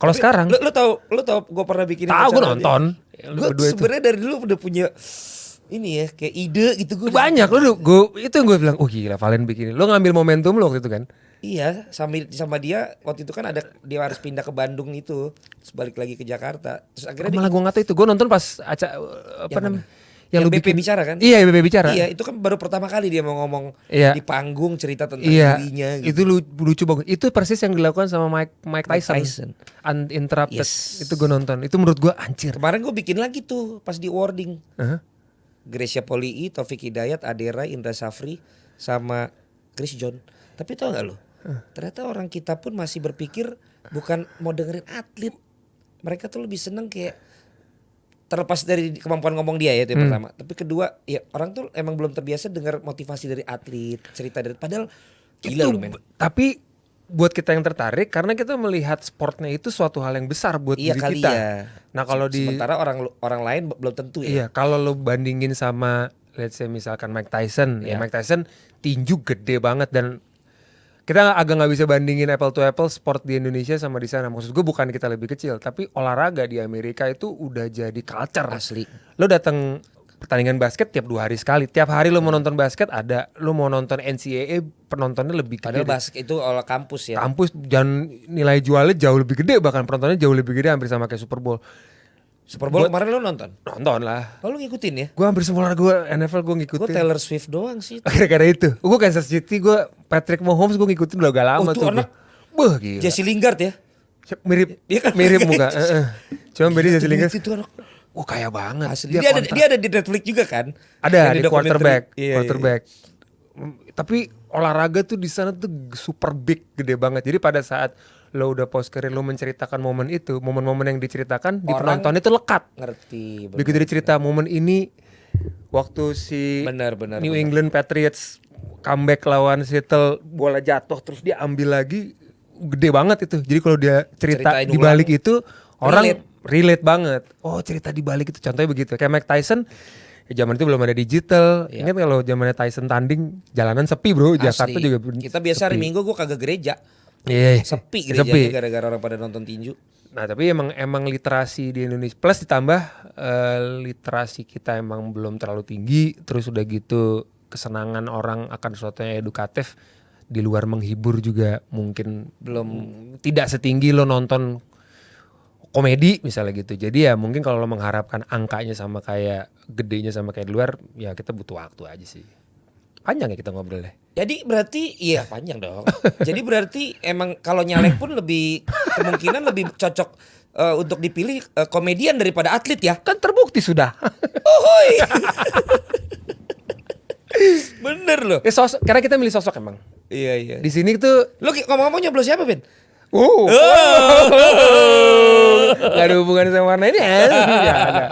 Kalau sekarang Lu tahu gue pernah bikin tahu gue nonton. Gue sebenarnya dari dulu udah punya ini ya kayak ide gitu gue. Banyak lo gue itu yang gue bilang, oh gila Valen bikin ini. Lo ngambil momentum lo waktu itu kan. Iya, sama dia waktu itu kan ada dia harus pindah ke Bandung itu, terus balik lagi ke Jakarta. Terus akhirnya Malah gue nggak tahu itu, gue nonton pas apa Yang namanya? mana? Yang lu BP bikin bicara kan? Iya, BP bicara. Iya, itu kan baru pertama kali dia mau ngomong Iya. di panggung cerita tentang Iya, dirinya gitu. itu lucu banget. Itu persis yang dilakukan sama Mike Tyson. Tyson. Uninterrupted. Yes. Itu gue nonton. Itu menurut gue anjir. Kemarin gue bikin lagi tuh pas di wording. Hah? Gracia Polii, Taufik Hidayat, Adera, Indra Safri, sama Chris John. Tapi tau gak lo? Ternyata orang kita pun masih berpikir bukan mau dengerin atlet. Mereka tuh lebih seneng kayak terlepas dari kemampuan ngomong dia ya itu yang pertama. Tapi kedua ya orang tuh emang belum terbiasa dengar motivasi dari atlet, cerita dari padahal gila Itu, lo men. tapi buat kita yang tertarik karena kita melihat sportnya itu suatu hal yang besar buat Iya diri kali kita. ya. Nah kalau di Sementara orang lain belum tentu ya. iya kalau lo bandingin sama let's say misalkan Mike Tyson, ya Iya. Mike Tyson tinju gede banget dan kita agak nggak bisa bandingin apple to apple sport di Indonesia sama di sana. Maksud gue bukan kita lebih kecil, tapi olahraga di Amerika itu udah jadi culture. Asli. Lo datang pertandingan basket tiap 2 hari sekali. Tiap hari lo mau nonton basket ada. Lo mau nonton NCAA penontonnya lebih Padahal gede. basket itu olah kampus ya. Kampus dan nilai jualnya jauh lebih gede, bahkan penontonnya jauh lebih gede, hampir sama kayak Super Bowl. Super Bowl kemarin lo nonton? Nonton lah. Oh, lo ngikutin ya? Gue hampir semua olahraga NFL gue Gue ngikutin. Taylor Swift doang sih. Gara-gara itu. Gue Kansas City, gue Patrick Mahomes gue ngikutin udah agak lama tuh tuh. anak Wah gila. Jesse Lingard ya? Mirip, Dia kan mirip pakai muka. Cuma beda Jesse Lingard. Itu anak Wah kaya banget. asli. Dia ada di Netflix juga kan? Ada Yang di dokumenter. quarterback, Iya, quarterback. Tapi olahraga tuh di sana tuh super big, gede banget. Jadi pada saat lo udah post career lo menceritakan momen itu, momen-momen yang diceritakan di Orang penonton itu lekat. Ngerti. Begitu dia cerita momen ini waktu si Benar. New England Patriots comeback lawan Seattle, bola jatuh terus dia ambil lagi, gede banget itu. Jadi kalau dia cerita Ceritain di balik ulang. itu orang relate banget. Oh cerita di balik itu contohnya begitu. Kayak Mike Tyson, ya zaman itu belum ada digital. Iya. Ingat kalau zamannya Tyson tanding jalanan sepi bro. Jakarta Asli. juga Kita biasa hari sepi. Minggu gue kagak gereja. Iya, Sepi gerejanya gara-gara orang pada nonton tinju. Nah tapi emang literasi di Indonesia plus ditambah literasi kita emang belum terlalu tinggi. Terus udah gitu kesenangan orang akan sesuatu yang edukatif di luar menghibur juga mungkin belum tidak setinggi lo nonton komedi misalnya gitu. Jadi ya mungkin kalau lo mengharapkan angkanya sama kayak gedenya sama kayak di luar, ya kita butuh waktu aja sih. Panjang ya kita ngobrol deh. Jadi berarti iya panjang dong. Jadi berarti emang kalau nyalek pun lebih kemungkinan lebih cocok untuk dipilih komedian daripada atlet ya. Kan terbukti sudah. Ohoy. Bener loh. Ya sosok, karena kita milih sosok emang. Iya. Di sini tuh Lo ngomong-ngomong nyoblos siapa Ben? Gak ada hubungan sama warna ini ya. Gak ada.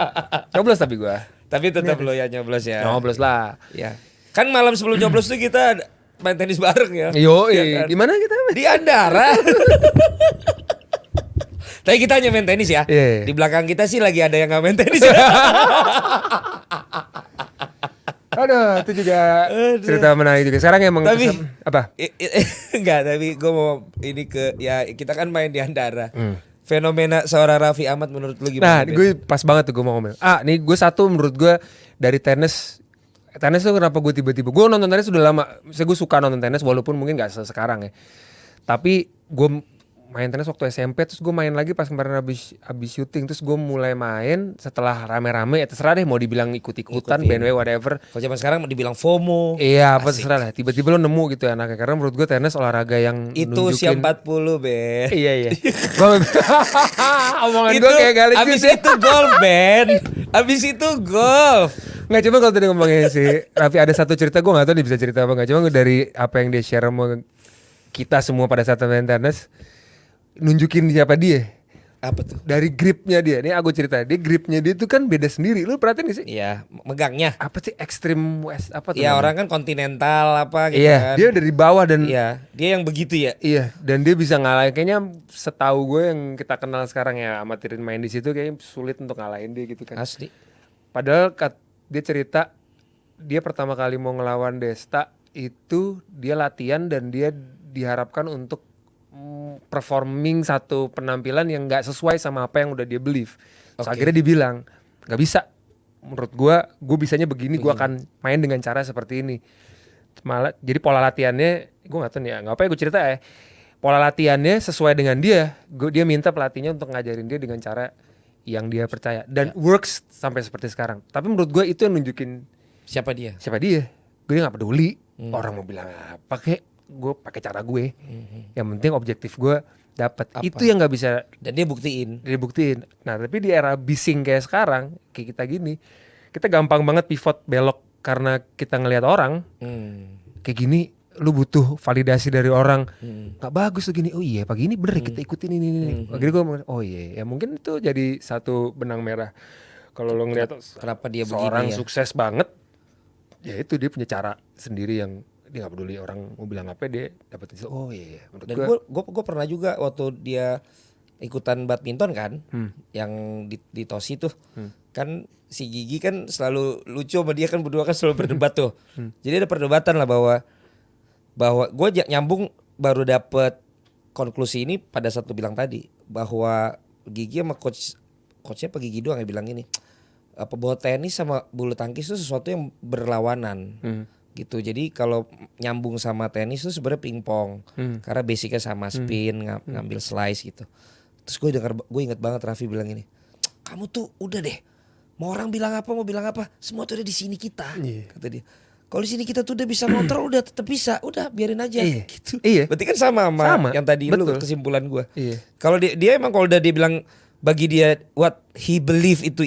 Nyoblos tapi gua. Tapi tetap lo ya nyoblos ya. Nyoblos lah. Ya. Kan malam sebelum nyoblos tuh kita main tenis bareng ya. Yo, Iya kan? di mana kita? Di Andara. Tapi kita hanya main tenis ya. Iya. Di belakang kita sih lagi ada yang nggak main tenis ya. Aduh, itu juga cerita menarik juga. Sekarang emang Tapi apa? Enggak, tapi gue mau ini ke ya kita kan main di Andara. Fenomena seorang Raffi Ahmad menurut lu Nah, gimana? Ben? gue pas banget tuh gue mau ngomong. Nih gue satu menurut gue dari tenis tuh kenapa gue tiba-tiba gue nonton tenis udah lama. Gue suka nonton tenis walaupun mungkin nggak sekarang ya. Tapi gue main tenis waktu SMP, terus gue main lagi pas kemarin habis syuting, terus gue mulai main setelah rame-rame. Ya terserah deh mau dibilang ikut-ikutan, bandwagon whatever. Kalau zaman sekarang dibilang FOMO. Iya apa Asik. terserah lah. Tiba-tiba lo nemu gitu ya anaknya. Karena menurut gue tenis olahraga yang Itu siap 40 Ben. Iya. Omongan gue kayak gak lucu abis sih. itu golf Ben. Abis itu golf. Nggak, cuma kalau tadi ngomongin si Raffi ada satu cerita, gue gak tahu dia bisa cerita apa nggak. Cuma gue dari apa yang dia share sama kita semua pada saat main tenis, nunjukin siapa dia. Apa tuh? Dari gripnya dia. Nih aku cerita, dia gripnya dia tuh kan beda sendiri. Lu perhatiin gak sih? Iya, megangnya. Apa sih extreme west apa tuh? Iya, namanya? orang kan kontinental apa gitu Iya, kan. dia dari bawah dan Iya, dia yang begitu ya. iya, dan dia bisa ngalahin. Kayaknya setahu gue yang kita kenal sekarang ya amatirin main di situ kayaknya sulit untuk ngalahin dia gitu kan. Asli. Padahal dia cerita dia pertama kali mau ngelawan Desta itu dia latihan dan dia diharapkan untuk performing satu penampilan yang nggak sesuai sama apa yang udah dia believe. Terus Oke. akhirnya dia bilang nggak bisa. Menurut gue bisanya begini. Gue akan main dengan cara seperti ini. Malah jadi pola latihannya gue nggak tahu nih ya. Nggak apa ya gue cerita ya. Pola latihannya sesuai dengan dia. Dia minta pelatihnya untuk ngajarin dia dengan cara yang dia percaya dan works sampai seperti sekarang. Tapi menurut gue itu yang nunjukin Siapa dia? siapa dia. Gue nggak peduli orang mau bilang apa kek. Gue pakai cara gue. Yang penting objektif gue dapat. Itu yang nggak bisa Dan dia buktiin. dibuktiin. Nah tapi di era bising kayak sekarang kayak kita gini, kita gampang banget pivot belok karena kita ngelihat orang kayak gini, lu butuh validasi dari orang. Nggak bagus tuh gini. Oh iya, pagi ini bener kita ikutin ini. Akhirnya gue oh iya, ya mungkin itu jadi satu benang merah. Kalau lo ngeliat Kenapa dia seorang begini ya? sukses banget, ya itu dia punya cara sendiri yang dia nggak peduli orang mau bilang apa, dia dapetin. Oh iya, menurut Dan gue gue pernah juga waktu dia ikutan badminton kan, yang di Tosi tuh, kan si Gigi kan selalu lucu sama dia kan, berdua kan selalu berdebat tuh. Jadi ada perdebatan lah bahwa gue nyambung baru dapet konklusi ini pada saat lu bilang tadi, bahwa Gigi sama coachnya apa Gigi doang yang bilang ini, apa bahwa tenis sama bulu tangkis itu sesuatu yang berlawanan. Gitu. Jadi kalau nyambung sama tenis itu sebenarnya pingpong. Karena basicnya sama, spin, ngambil slice gitu. Terus gue inget banget Raffi bilang ini, kamu tuh udah deh, mau orang bilang apa, mau bilang apa, semua tuh ada di sini kita. Kata dia. Kalau di sini kita tuh udah bisa ngontrol, udah tetap bisa, udah biarin aja. Gitu. Berarti kan sama yang tadi lu kesimpulan gue. Kalau dia emang kalau udah dia bilang bagi dia what he believe itu,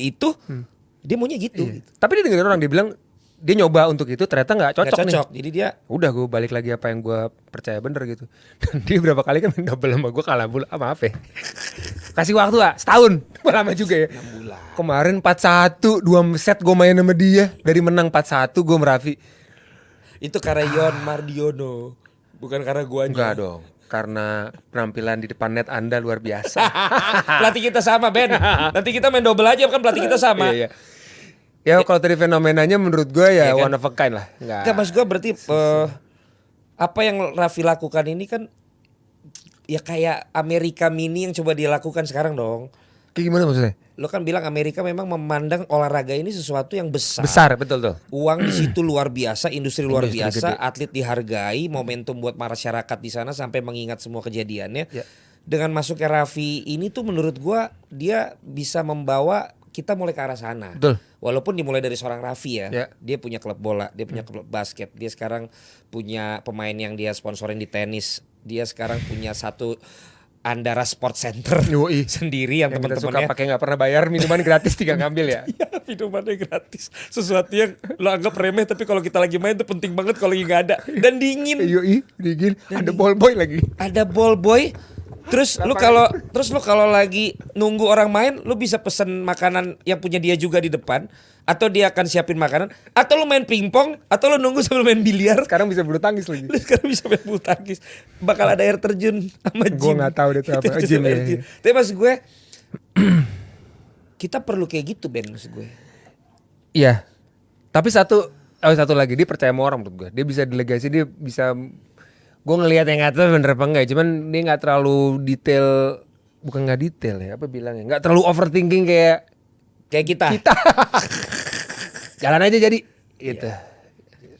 dia maunya gitu. Tapi dia dengerin orang, dia bilang dia nyoba untuk itu ternyata nggak cocok nih. Jadi dia udah gue balik lagi apa yang gue percaya bener gitu. Dan dia berapa kali kan main double sama gue, kalah bola maaf ya. Kasih waktu setahun, lama juga ya. 6 bulan. Kemarin 4-1 2 set gue main sama dia, dari menang 4-1 gue merafi. Itu karena Yon Mardiono, bukan karena guanya. Enggak dong, karena penampilan di depan net Anda luar biasa. Pelatih kita sama Ben, nanti kita main double aja kan, pelatih kita sama. Iya. Ya kalau tadi fenomenanya menurut gue ya one of a kind lah. Enggak, mas gue berarti apa yang Raffi lakukan ini kan ya kayak Amerika Mini yang coba dia lakukan sekarang dong. Kayak gimana maksudnya? Lo kan bilang Amerika memang memandang olahraga ini sesuatu yang besar. Besar, betul tuh. Uang di situ luar biasa, industri luar Industri biasa, gede. atlet dihargai, momentum buat masyarakat di sana sampai mengingat semua kejadiannya. Ya. Dengan masuknya Raffi ini tuh menurut gua dia bisa membawa kita mulai ke arah sana. Betul. Walaupun dimulai dari seorang Raffi ya. Ya. Dia punya klub bola, dia punya klub basket, dia sekarang punya pemain yang dia sponsorin di tenis. Dia sekarang punya satu Andara Sport Center Yoi. sendiri yang Yang kita suka teman-temannya pakai nggak pernah bayar, minuman gratis tinggal ngambil ya. iya, minumannya gratis. Sesuatu yang lo anggap remeh tapi kalau kita lagi main tuh penting banget kalau lagi nggak ada. Dan dingin. Yoi, dingin. Ada ball boy lagi. Ada ball boy. Terus lu kalau lagi nunggu orang main, lu bisa pesen makanan yang punya dia juga di depan, atau dia akan siapin makanan, atau lu main pingpong, atau lu nunggu sambil main biliar. Sekarang bisa bulu tangkis lagi. Lu sekarang bisa main bulu tangkis. Bakal ada air terjun sama gym. Gue nggak tahu deh itu apa gym ya. Tapi maksud gue kita perlu kayak gitu Ben, maksud gue. Iya. Tapi satu lagi, dia percaya sama orang menurut gue. Dia bisa delegasi, dia bisa. Gue ngelihat yang nggak tahu bener apa enggak, cuman dia nggak terlalu detail, bukan nggak detail ya, apa bilangnya, nggak terlalu overthinking kayak kita. Jalan aja jadi gitu.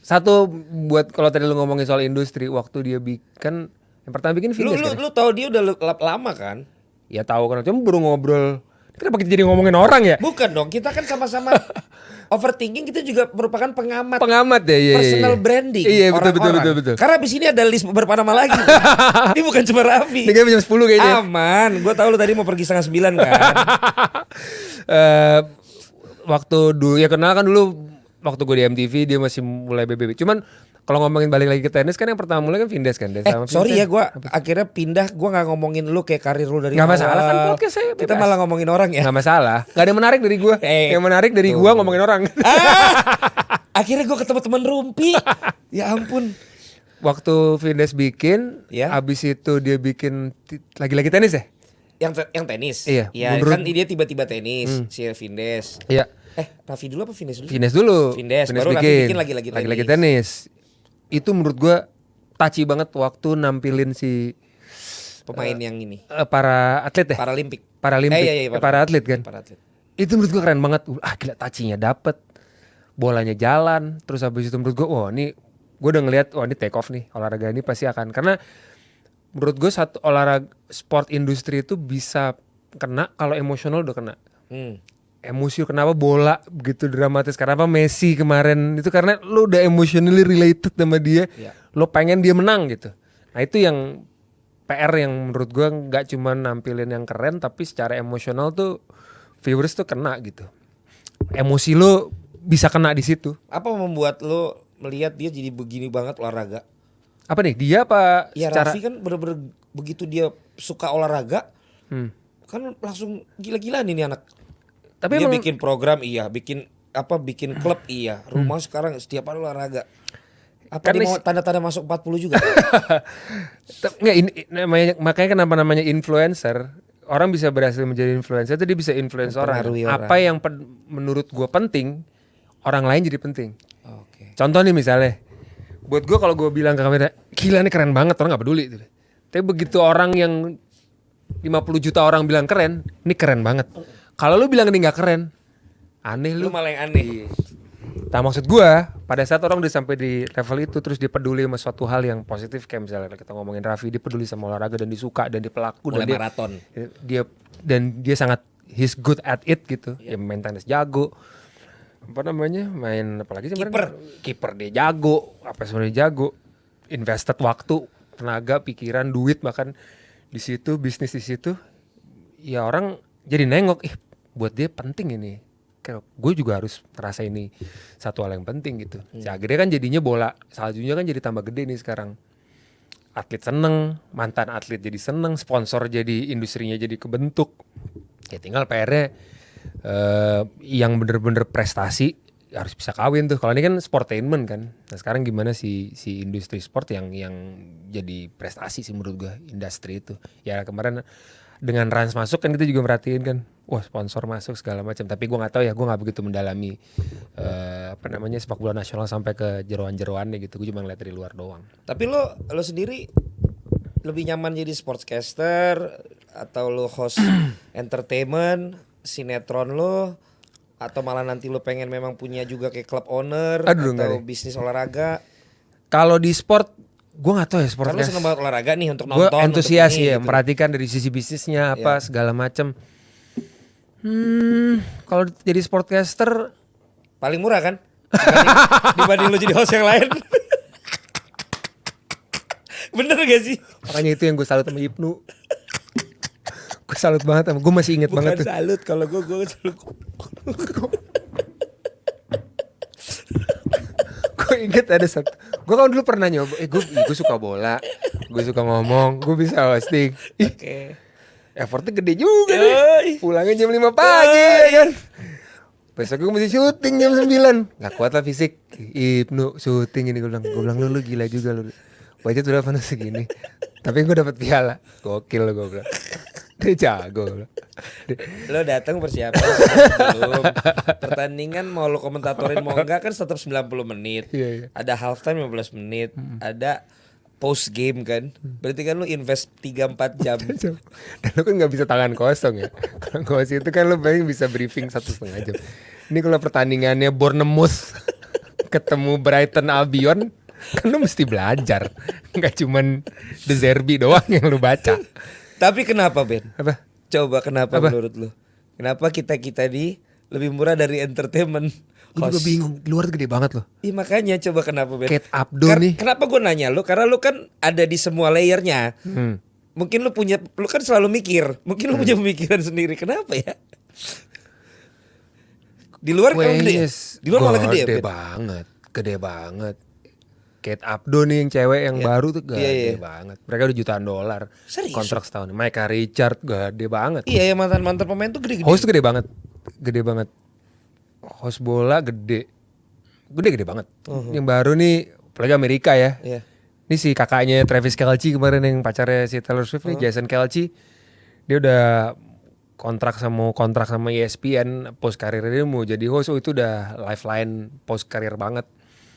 Satu buat kalau tadi lu ngomongin soal industri, waktu dia bikin yang pertama bikin Vindes kan? Lu tahu dia udah lama kan? Ya tahu kan, cuma baru ngobrol. Kenapa kita jadi ngomongin orang ya? Bukan dong, kita kan sama-sama overthinking, kita juga merupakan pengamat Ya, iya. personal branding. Iya, orang-orang. betul. Karena abis ini ada list beberapa nama lagi. Ini bukan cuma Raffi. Ini kan jam 10 kayaknya. Aman, gue tahu lu tadi mau pergi 8:30 kan. Waktu dulu ya kenal kan dulu waktu gue di MTV dia masih mulai BBB. Cuman kalau ngomongin balik lagi ke tenis kan yang pertama mulai kan Vindes kan. Sorry ya, gue akhirnya pindah, gue nggak ngomongin lu kayak karir lu dari Nggak awal. masalah kan podcast saya Kita bebas. malah ngomongin orang ya. Nggak masalah. Gak ada yang menarik dari gue. Yang menarik dari gue ngomongin orang. Akhirnya gue ketemu teman Rumpi. Ya ampun. Waktu Vindes bikin, Ya. abis itu dia bikin lagi-lagi tenis ya? Yang tenis. Iya, Ya menurut- kan dia tiba-tiba tenis, si Vindes. Iya. Raffi dulu apa Vindes dulu? Vindes dulu. Vindes, baru Raffi bikin lagi-lagi tenis. Itu menurut gue touchy banget waktu nampilin si Pemain yang ini. para atlet ya? Paralimpik. Paralimpik. Iya, Para atlet kan? Para atlet. Itu menurut gue keren banget. Gila touchy-nya dapet. Bolanya jalan. Terus habis itu menurut gue, wah ini gue udah ngeliat, wah ini take off nih. Olahraga ini pasti akan. Karena menurut gue satu olahraga sport industri itu bisa kena kalau emosional udah kena. Emosi kenapa bola begitu dramatis, kenapa Messi kemarin itu karena lo udah emotionally related sama dia, lo pengen dia menang gitu. Nah itu yang PR yang menurut gue nggak cuma nampilin yang keren tapi secara emosional tuh viewers tuh kena gitu. Emosi lo bisa kena di situ. Apa membuat lo melihat dia jadi begini banget olahraga? Apa nih? Dia apa Ya secara Raffi kan bener-bener begitu dia suka olahraga, kan langsung gila-gilaan ini anak. Tapi Dia emang bikin program iya, bikin klub iya, rumah sekarang setiap hari olahraga. Apa dia Karena mau tanda-tanda masuk 40 juga? nggak ini makanya kenapa namanya influencer. Orang bisa berhasil menjadi influencer itu dia bisa influence orang. Mempengaruhi orang. Apa yang menurut gue penting, orang lain jadi penting. Oke. Contoh nih misalnya, buat gue kalau gue bilang ke kamera, gila ini keren banget, orang nggak peduli. Tapi begitu orang yang 50 juta orang bilang keren, ini keren banget. Kalau lu bilang ini nggak keren, aneh Lu lu. malah yang aneh. Nah maksud gue, pada saat orang udah sampai di level itu, terus dia peduli sama suatu hal yang positif, kayak misalnya kita ngomongin Raffi, dia peduli sama olahraga dan disuka dan dia pelaku Mulai dan dia maraton. dia sangat he's good at it gitu. Ya main tenis jago. Apa namanya? Main apalagi sih kemarin? Kiper dia jago, apa sebenarnya jago. Invested waktu, tenaga, pikiran, duit bahkan di situ, bisnis di situ. Ya orang jadi nengok, buat dia penting ini. Kayak gue juga harus merasa ini satu hal yang penting gitu. Akhirnya kan jadinya bola saljunya kan jadi tambah gede nih sekarang. Atlet seneng, mantan atlet jadi seneng, sponsor jadi industrinya jadi kebentuk. Ya tinggal PR-nya yang bener-bener prestasi harus bisa kawin tuh. Kalau ini kan sportainment kan. Nah sekarang gimana si industri sport yang jadi prestasi sih menurut gue industri itu. Ya kemarin dengan Rans masuk kan kita juga merhatiin kan, wah sponsor masuk segala macam. Tapi gue nggak tahu ya, gue nggak begitu mendalami sepak bola nasional sampai ke jeroan-jeroannya gitu. Gue cuma ngeliat dari luar doang. Tapi lo sendiri lebih nyaman jadi sportscaster atau lo host entertainment, sinetron lo, atau malah nanti lo pengen memang punya juga kayak club owner atau bisnis olahraga? Kalau di sport gue nggak tahu ya sport. Karena lo seneng banget olahraga nih untuk Gue nonton. antusias ya, gitu. memperhatikan dari sisi bisnisnya apa segala macam. Kalau jadi sportcaster paling murah kan? Dibanding lo jadi host yang lain. Bener gak sih? makanya itu yang gue salut sama Ibnu. Gue salut banget sama, gue masih inget banget tuh. Bukan salut, kalau gue salut. Gue inget ada satu, gue kan dulu pernah nyoba, gue suka bola, gue suka ngomong, gue bisa hosting. Oke. Effortnya gede juga nih. Pulangnya jam 5 pagi ya kan. Besok gue mesti syuting jam 9. Gak kuat lah fisik. Ibnu syuting ini gue bilang lu gila juga lu. Budget udah panas segini. Tapi gue dapet piala. Gokil lo gue bilang. Dia jago lo. Lo datang persiapan sebelum pertandingan, mau lo komentatorin mau enggak kan tetap 90 menit. Iya. Ada halftime 15 menit, ada post game kan. Berarti kan lo invest 3-4 jam. Dan lo kan gak bisa tangan kosong ya. Kalau coach itu kan lo paling bisa briefing 1,5 jam. Ini kalau pertandingannya Bournemouth ketemu Brighton Albion, kan lo mesti belajar. Gak cuman The Zerbi doang yang lo baca. Tapi kenapa Ben? Apa? Coba kenapa menurut lo? Kenapa kita di lebih murah dari entertainment? Gue juga bingung, luar gede banget loh. Iya makanya coba kenapa Ben? Kate Abdo nih. Kenapa gue nanya lo? Karena lo kan ada di semua layernya. Mungkin lo kan selalu mikir. Mungkin lo punya pemikiran sendiri. Kenapa ya? Di luar kan gede ya? Di luar malah gede ya Ben? Gede banget. Kate Abdo nih yang cewek yang baru tuh gede banget. Mereka udah jutaan dolar. Serius? Kontrak setahun. Micah Richard gede banget. Iya ya, mantan pemain tuh gede-gede. Host tuh gede banget. Gede banget. Host bola gede. Gede banget. Yang baru nih, apalagi Amerika ya. Iya. Ini si kakaknya Travis Kelce kemarin yang pacarnya si Taylor Swift nih, Jason Kelce. Dia udah kontrak sama ESPN, post karir dia mau jadi host. Itu udah lifeline post karir banget.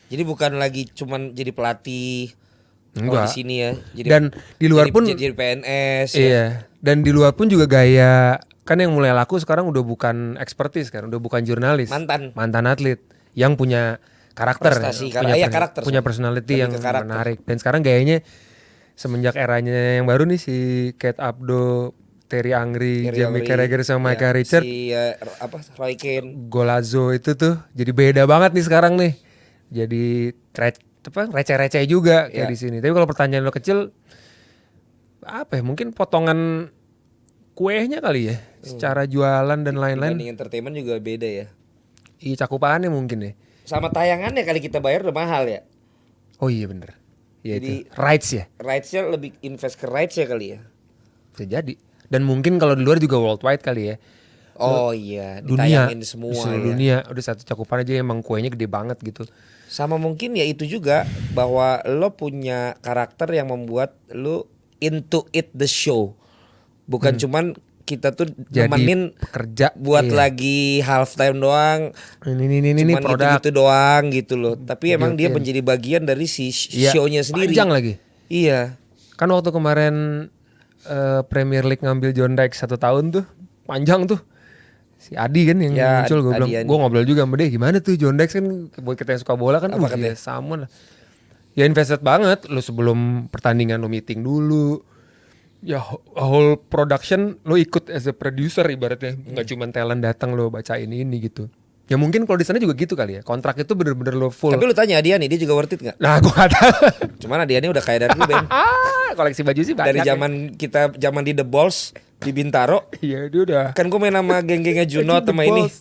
Jadi bukan lagi cuman jadi pelatih. Enggak. Di sini ya. Jadi, Dan di luar pun jadi PNS. iya. Ya. Dan di luar pun juga gaya, kan yang mulai laku sekarang udah bukan expertise kan, udah bukan jurnalis. Mantan atlet yang punya karakter, Prestasi, karakter, punya personality yang karakter. menarik. Dan sekarang gayanya semenjak eranya yang baru nih si Kate Abdo, Terry Angri, Jamie Carragher sama Micah Richard, si Roy Keane, Golazo itu tuh jadi beda banget nih sekarang nih. Jadi receh-receh juga kayak di sini. Tapi kalau pertanyaan lo kecil, apa ya? Mungkin potongan kuenya kali ya, secara jualan dan lain-lain. Dibanding entertainment juga beda ya. Iya cakupannya mungkin ya. Sama tayangannya kali kita bayar udah mahal ya. Oh iya bener. Iya Jadi itu. Rights ya. rights-nya lebih invest ke rights ya kali ya. Bisa jadi. Dan mungkin kalau di luar juga worldwide kali ya. Oh iya, Dunia. ditayangin semua Di seluruh ya. dunia. Udah satu cakupan aja emang kuenya gede banget gitu. Sama mungkin ya itu juga bahwa lo punya karakter yang membuat lo into it the show. Bukan cuman kita tuh Jadi nemenin pekerja. buat iya. lagi halftime doang. Ini Cuman produk. gitu-gitu doang gitu loh. Tapi emang dia Built-in. menjadi bagian dari si Iya, show-nya sendiri. Panjang lagi. Iya. Kan waktu kemarin Premier League ngambil John Dykes 1 tahun tuh. Panjang tuh. Si Adi kan yang Ya, muncul gue bilang. Adi. Gue ngobrol juga sama dia. Gimana tuh John Dykes kan buat kita yang suka bola kan. Apa katanya? Gila, sama lah. Ya invested banget. Lu sebelum pertandingan lu meeting dulu. Ya whole production lo ikut as a producer ibaratnya. Nggak cuma talent datang lo bacain ini gitu. Ya mungkin kalau di sana juga gitu kali ya. Kontrak itu bener-bener lo full. Tapi lu tanya Adiani, dia juga worth it gak? Nah gue gak tahu. Cuman Adiani udah kaya dari dulu Ben. Koleksi baju sih banyak. Dari ya. zaman di The Balls di Bintaro. Iya dia udah. Kan gue main sama geng-gengnya Junot The sama ini. Balls.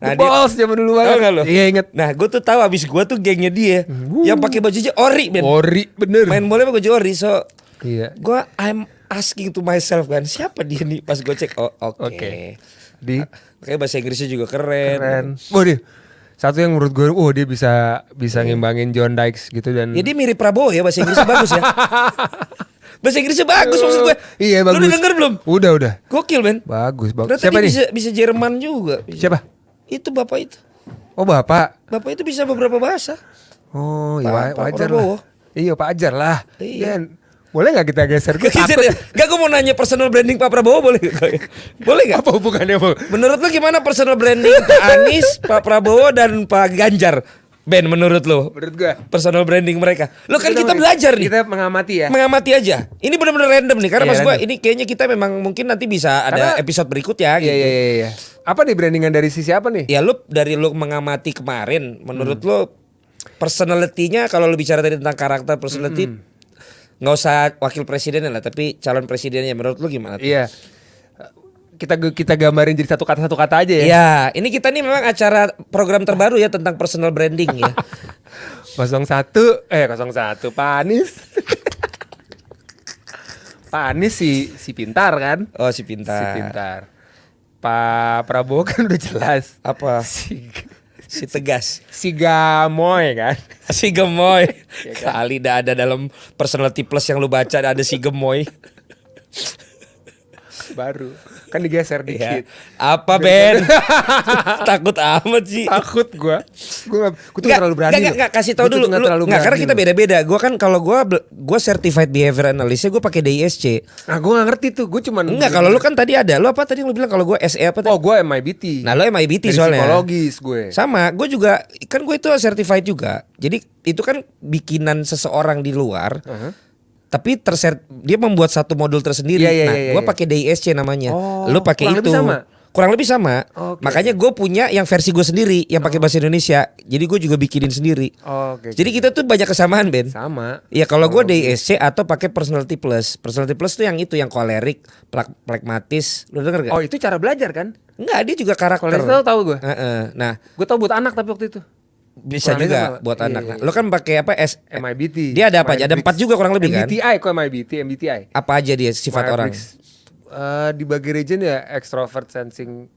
The Balls zaman dulu banget. Tahu nggak lo? Iya inget. Nah gue tuh tahu abis gue tuh gengnya dia. Yang pakai bajunya ori Ben. Ori bener. Main bola pakai baju ori. So Iya. gue I'm asking to myself kan, siapa dia nih? Pas gue cek, oh oke. Oke. Di Kayak bahasa Inggrisnya juga keren. keren. Oh dia. Satu yang menurut gue, dia bisa ngimbangin John Dykes gitu dan. Ya dia mirip Prabowo ya, bahasa Inggrisnya bagus ya. Bahasa Inggrisnya bagus maksud gue. Iya bagus. Lu udah denger belum? Udah. Gokil men. Bagus. Ternyata Siapa dia nih? bisa Jerman juga. Siapa? Itu bapak itu. Oh bapak. Bapak itu bisa beberapa bahasa. Oh Pak ya wajar Prabowo. lah. Iya wajar lah. Iya. Dan boleh nggak kita geser? Gue Gak, takut. gue mau nanya personal branding Pak Prabowo boleh gak? Boleh gak? Apa hubungannya bang? Menurut lu gimana personal branding Pak Anies, Pak Prabowo dan Pak Ganjar? Ben menurut lu Menurut gue. personal branding mereka. Lo kan kita belajar nih. Kita mengamati ya. Mengamati aja. Ini benar-benar random nih karena Iya, maksud gue random. ini kayaknya kita memang mungkin nanti bisa ada Karena- episode berikutnya gitu. Iya. Apa nih brandingan dari sisi apa nih? Ya lu dari lu mengamati kemarin menurut lu personality-nya kalau lu bicara tadi tentang karakter personality nggak usah wakil presidennya lah tapi calon presidennya menurut lu gimana tuh? Iya. Kita gambarin jadi satu kata aja ya. Iya, ini kita nih memang acara program terbaru ya tentang personal branding ya. 01 Pak Anies. Pak Anies si pintar kan? Oh si Si pintar. pintar. Pak Prabowo kan udah jelas. Apa? Si Si tegas. si gamoy kan. Si gemoy. Iya kan? Kali dah ada dalam personality plus yang lu baca ada si gemoy. Baru kan digeser Iya. dikit. Apa Ben? Takut amat sih. Takut gua tuh terlalu berani. loh. Enggak kasih tahu Gua tuh dulu. nggak Lu, terlalu nggak, karena berani kita loh. beda-beda. Gua kan kalau gua certified behavior analyst gue pakai DISC. Nah gua gak ngerti tuh. Gua cuman Enggak, kalau lu kan tadi ada. Lu apa tadi yang lu bilang kalau gua SE apa tadi? Oh gua MIBT. Nah, lu MIBT Dari soalnya. psikologis gue. Sama, gue juga kan gue itu certified juga. Jadi itu kan bikinan seseorang di luar. Tapi dia membuat satu modul tersendiri. Iya, iya, nah, iya, gue iya. pakai DISC namanya. Oh, Lu pakai kurang itu. lebih sama? Kurang lebih sama. Oke. Makanya gue punya yang versi gue sendiri yang pakai bahasa Indonesia. Jadi gue juga bikinin sendiri. Oke. Jadi kita tuh banyak kesamaan, Ben. sama. Ya kalau gue DISC atau pakai personality plus. Personality plus tuh yang kolerik, pragmatis. Lu denger gak? Oh itu cara belajar kan? Enggak, dia juga karakter. Kalau itu tahu gue. Nah, Gue tahu buat anak tapi waktu itu. bisa Kurang lebih juga sama. buat Iya, anak. iya, Nah, iya. lo kan pakai apa? MIBT. Dia ada apa aja? Ada 4 juga kurang lebih kan? MBTI kok MBTI. Apa aja dia sifat orang? Dibagi region ya extrovert sensing,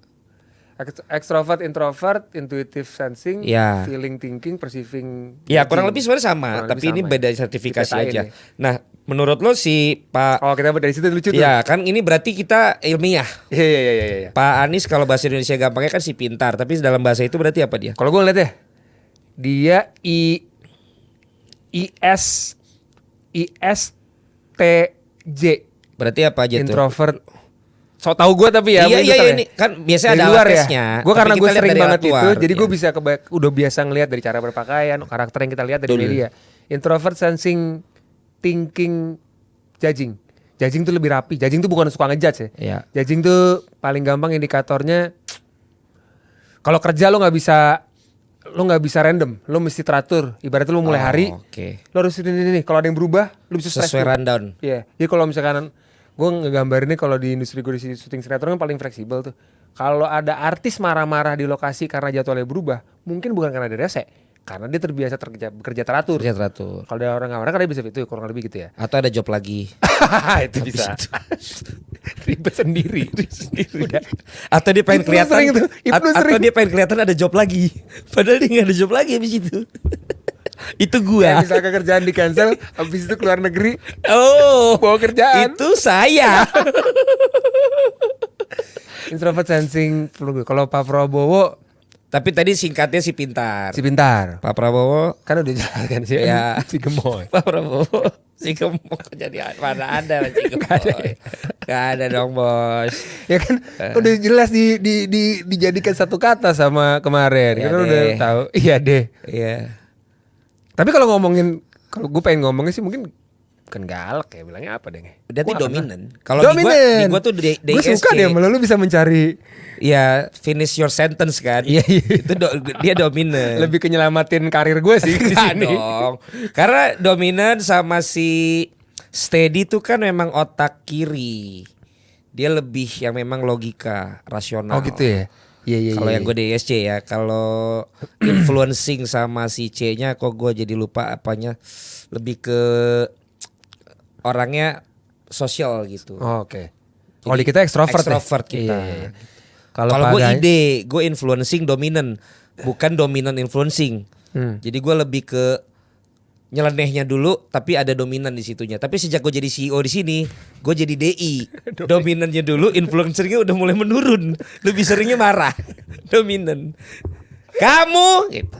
extrovert, introvert, intuitive sensing, Ya. feeling thinking, perceiving. Ya kurang judging. lebih sebenarnya sama, Kurang tapi lebih ini sama beda ya. sertifikasi Dipetain aja. ya. Nah, menurut lo si Pak Oh kita dari situ lucu tuh. Ya kan ini berarti kita ilmiah. Iya. Pak Anies kalau bahasa Indonesia gampangnya kan si pintar, tapi dalam bahasa itu berarti apa dia? Kalau gue ngeliat ya, dia ISTJ, Berarti apa aja tuh? introvert. So tau gue tapi ya. Iya mungkin iya ya. ini kan biasanya Dari ada luar alat ya. tesnya. Gue tapi karena kita gue lihat sering dari banget alat luar, itu, jadi gue iya. bisa udah biasa ngelihat dari cara berpakaian, karakter yang kita lihat dari Betul. media. Introvert sensing, thinking, judging. Judging tuh lebih rapi. Judging tuh bukan suka ngejudge ya. Iya. Judging tuh paling gampang indikatornya. Kalau kerja lo nggak bisa random, lo mesti teratur. Ibaratnya lo mulai Oh, hari, Oke. lo harus ini. Kalau ada yang berubah, lo bisa stress. Sesuai tuh. rundown. Iya. Jadi kalau misalkan gue ngegambarinnya kalau di industri gue di syuting sinetron kan paling fleksibel tuh. Kalau ada artis marah-marah di lokasi karena jadwalnya berubah, mungkin bukan karena dia rese, karena dia terbiasa bekerja teratur. Kerja teratur. Kalau ada orang nggak marah, karena dia bisa itu kurang lebih gitu ya. Atau ada job lagi. Itu bisa. Ribet sendiri. Udah. Atau dia pengen Ibnu kelihatan sering tuh, Ibnu atau sering. dia pengen kelihatan ada job lagi. Padahal dia nggak ada job lagi habis itu. Itu Ya, gua. misalkan kerjaan di cancel, habis itu keluar negeri, Oh, bawa kerjaan. itu saya. Introvert sensing flu. Kalau Pak Prabowo Tapi tadi singkatnya si pintar. si pintar. Pak Prabowo, Kan udah jelas kan sih. Ya. Si gemoy. Pak Prabowo, si gemuk jadi mana ada si gemuk. Gak ada dong bos. Ya kan udah jelas dijadikan satu kata sama kemarin. Iya Kita udah deh. tahu. Iya deh. Iya. Tapi kalau gue pengen ngomongnya sih mungkin bukan galak ya, bilangnya apa deh? Berarti Gua nggak dominan. Kalau di gua tuh Gue suka deh, malah lu bisa mencari ya finish your sentence kan. Iya, iya. Itu dia dominan. lebih kenyelamatin karir gue sih di Enggak sini. dong. Karena dominan sama si steady tuh kan memang otak kiri. Dia lebih yang memang logika, rasional. Oh gitu ya. Iya iya. Kalau iya. yang gue DSC ya, kalau influencing sama si C-nya kok gue jadi lupa apanya, lebih ke orangnya sosial gitu. Oh, oke. Kalau di kita ekstrovert. Extrovert kita. Iya, iya. Kalau Pak gue Gai- ide, gue influencing dominan, bukan dominan influencing. Jadi gue lebih ke nyelenehnya dulu, tapi ada dominan di situnya. Tapi sejak gue jadi CEO di sini, gue jadi DI. Dominannya dulu, influencernya udah mulai menurun. Lebih seringnya marah. Dominan. Kamu, gitu.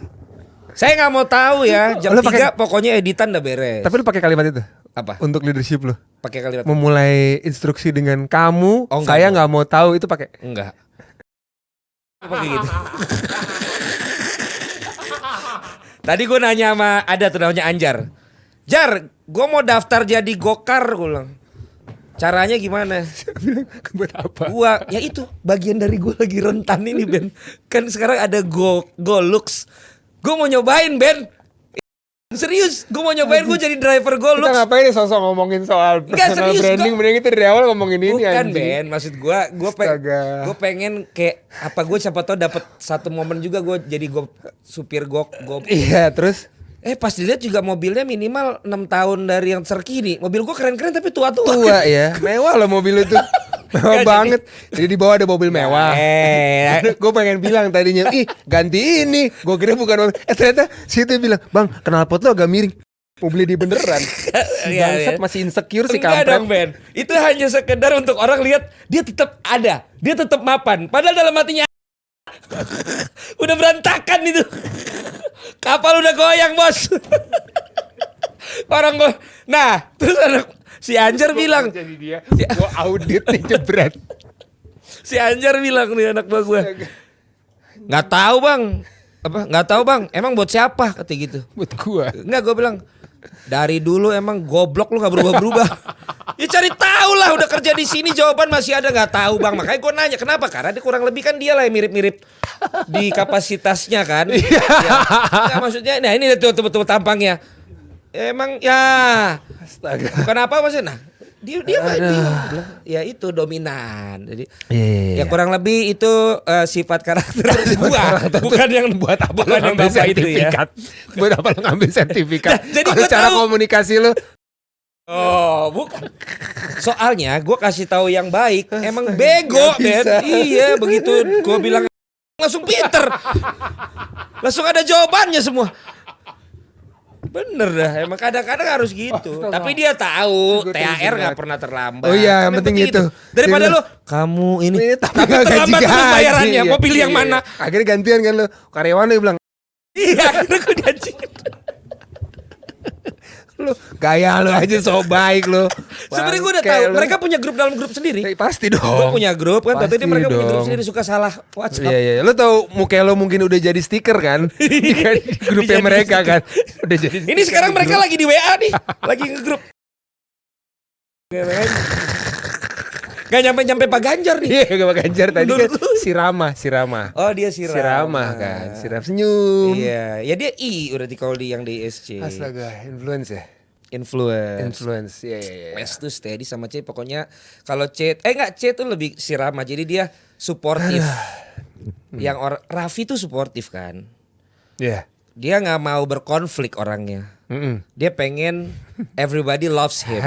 Saya nggak mau tahu ya. Jam Lu 3 pokoknya editan udah beres. Tapi lu pakai kalimat itu? Apa? Untuk leadership lu. Pakai kalimat Memulai instruksi dengan kamu, Oh, enggak, saya enggak. nggak mau tahu itu pakai. enggak. Pakai gitu. Tadi gue nanya sama ada tuh namanya Anjar. Jar, gue mau daftar jadi gokar, gue bilang. Caranya gimana? Buat apa? Gua ya itu bagian dari gue lagi rentan ini Ben. Kan sekarang ada Golux. Gue mau nyobain Ben. Serius, gue mau nyobain gue jadi driver Kita Golux. ngapain nih sosok ngomongin soal Enggak, personal serius, branding? Mending itu dari awal ngomongin ini Bukan anjing. Ben, maksud gue Astaga. pengen kayak apa gue siapa tau dapat satu momen juga gue jadi supir go. Iya, terus Pas dilihat juga mobilnya minimal 6 tahun dari yang terkini. Mobil gue keren-keren tapi tua-tua. tua ya. Mewah loh mobil itu. Mewah Nggak, banget. Jadi di bawah ada mobil mewah. Gue pengen bilang tadinya, ih ganti ini. Gue kira bukan mobil. Ternyata si itu bilang, bang knalpot lo agak miring. Mau beli di beneran. Si Iya, bangsat iya. masih insecure si Enggak kampret. dong Ben. Itu hanya sekedar untuk orang lihat dia tetap ada, dia tetap mapan. Padahal dalam hatinya udah berantakan itu. Kapal udah goyang bos. Orang gue. Nah terus si Anjar bilang, Jadi dia, gue audit nih jebret. si Anjar bilang nih anak buah gue, nggak tahu bang, apa nggak tahu bang, emang buat siapa kata gitu. Buat gue. Enggak, gue bilang dari dulu emang goblok lu nggak berubah-berubah. Ya cari tahu lah, udah kerja di sini jawaban masih ada nggak tahu bang. Makanya gue nanya kenapa? Karena dia kurang lebih kan dia lah yang mirip-mirip di kapasitasnya kan. Ya, nggak, maksudnya, nah ini tuh betul-betul tampangnya. Emang ya Astaga. bukan apa maksudnya. Nah, dia bilang, ya itu dominan. Jadi Iya. ya kurang lebih itu sifat karakter gua, bukan yang buat apa, bukan yang ngambil bapak itu ya. sertifikat. Buat apa lo ngambil sertifikat? Nah, jadi Kalau gua cara tahu. komunikasi lo Oh, bukan. Soalnya gue kasih tahu yang baik, emang bego, nggak bisa. Ben. Iya, begitu gue bilang langsung pinter. Langsung ada jawabannya semua. Bener dah, emang kadang-kadang harus gitu. Tapi dia tahu Gua THR nggak banget. pernah terlambat. Oh iya, Kan yang penting itu. Daripada Dia lo kamu ini tapi tapi nggak terlambat terus gaji-gaji, bayarannya. iya. Mau pilih yang Iya. mana? Akhirnya gantian kan lo. Karyawan lo bilang, Iya, akhirnya gue digaji. lo gaya lo aja so baik lo. Sebenarnya gue udah Bangke tahu. lo. Mereka punya grup dalam grup sendiri. Pasti Gue dong. punya grup kan, tapi Pasti mereka punya grup dong. sendiri suka salah WhatsApp. Iya iya, lo tau muka lo mungkin udah jadi stiker kan di grupnya Dijadiin mereka stiker. kan. Udah jadi. Ini sekarang mereka lagi di WA nih, lagi ngegrup. Gak nyampe Pak Ganjar nih. Iya, Pak Ganjar tadi kan Menurut lu? Sirama. Oh dia Sirama. Sirama kan, Siram senyum. Iya, ya dia I udah di kalau di yang di SC. Astaga, influence ya. Influence. Iya, iya, iya. West tuh steady sama C, pokoknya kalau C tuh lebih si Rama, jadi dia suportif. Yang Raffi tuh suportif kan. Iya. Dia nggak mau berkonflik orangnya. Mm-mm. Dia pengen everybody loves him.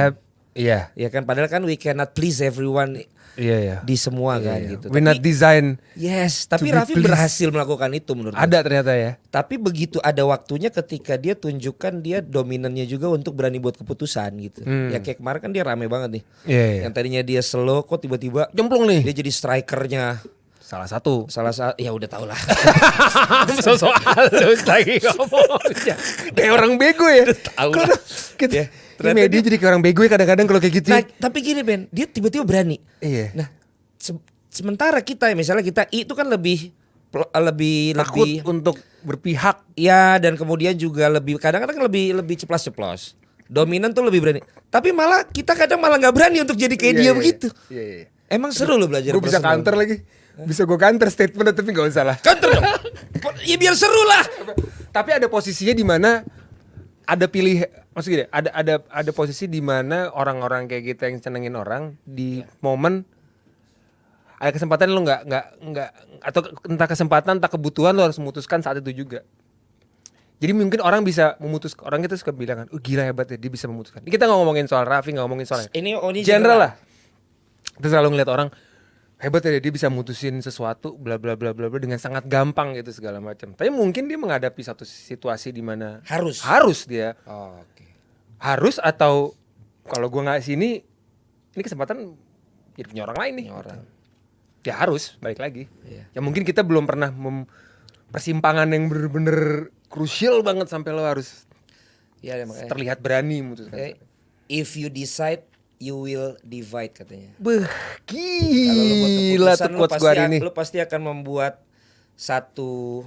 Iya. Ya kan, padahal kan we cannot please everyone Iya, iya. di semua kan gitu. We not design. Yes, tapi to be Raffi pleased. berhasil melakukan itu menurut gue. Ada ternyata ya. Tapi begitu ada waktunya ketika dia tunjukkan dia dominannya juga untuk berani buat keputusan gitu. Ya kayak kemarin kan dia rame banget nih. Iya, iya. Yang tadinya dia slow kok tiba-tiba Jemplung nih. dia jadi strikernya. Salah satu. Ya udah tau lah. Soal halus lagi ngomongnya. Kayak orang bego ya. Tahu Kalau lah. kita, Ya, ini ternyata media jadi kayak orang bego ya kadang-kadang kalau kayak gitu. Nah, tapi gini Ben, dia tiba-tiba berani. Iya. Nah, sementara kita misalnya kita I itu kan lebih Takut untuk berpihak. ya, dan kemudian juga lebih kadang-kadang lebih ceplas-ceplos. Dominan tuh lebih berani. Tapi malah kita kadang malah nggak berani untuk jadi kayak dia begitu. Iya, iya. Emang seru loh belajar Gue bisa personal. counter lagi. Bisa gue counter statement tapi gak usah lah. Counter dong. Ya biar seru lah. Tapi ada posisinya di mana ada maksudnya ada posisi di mana orang-orang kayak kita yang senengin orang di momen ada kesempatan lo nggak atau entah kesempatan entah kebutuhan lo harus memutuskan saat itu juga. Jadi mungkin orang bisa orang kita suka bilang kan, gila hebat ya dia bisa memutuskan. Ini kita nggak ngomongin soal Raffi, nggak ngomongin soal Ini general lah. Kita selalu ngeliat orang hebat ya dia bisa mutusin sesuatu bla bla bla bla bla dengan sangat gampang gitu segala macam. Tapi mungkin dia menghadapi satu situasi di mana harus dia Oh, oke. harus atau kalau gua nggak sini ini kesempatan jadi punya orang lain nih. Punya orang. Ya harus balik lagi. Iya. Ya mungkin kita belum pernah persimpangan yang bener-bener krusial banget sampai lo harus Ya makanya. terlihat berani memutuskan. If you decide, you will divide katanya. Beuh, Kalau lu buat gila keputusan, tuh quotes gua hari ini. lu pasti akan membuat satu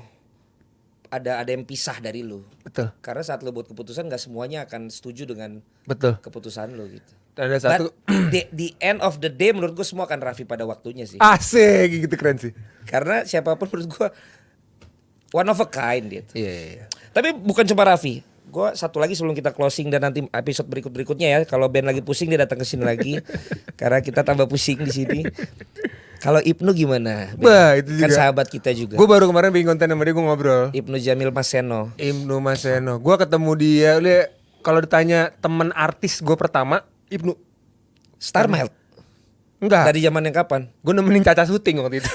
ada yang pisah dari lu. Betul, Karena saat lu buat keputusan gak semuanya akan setuju dengan betul. keputusan lu gitu. Dan ada satu But the end of the day menurut gue semua akan Raffi pada waktunya sih. asik gitu keren sih. Karena siapapun menurut gue one of a kind gitu. Iya, iya, iya. Tapi bukan cuma Raffi. Gue satu lagi sebelum kita closing dan nanti episode berikutnya ya. Kalau Ben lagi pusing dia datang ke sini lagi. Karena kita tambah pusing di sini. Kalau Ibnu gimana? Ben? Wah, itu Kan juga. sahabat kita juga. Gue baru kemarin bikin konten sama dia, gue ngobrol. Ibnu Jamil Maseno. Ibnu Maseno. Gue ketemu dia, kalau ditanya temen artis gue pertama, Ibnu. Starmile. Enggak. Dari zaman yang kapan? Gue nemenin Caca syuting waktu itu.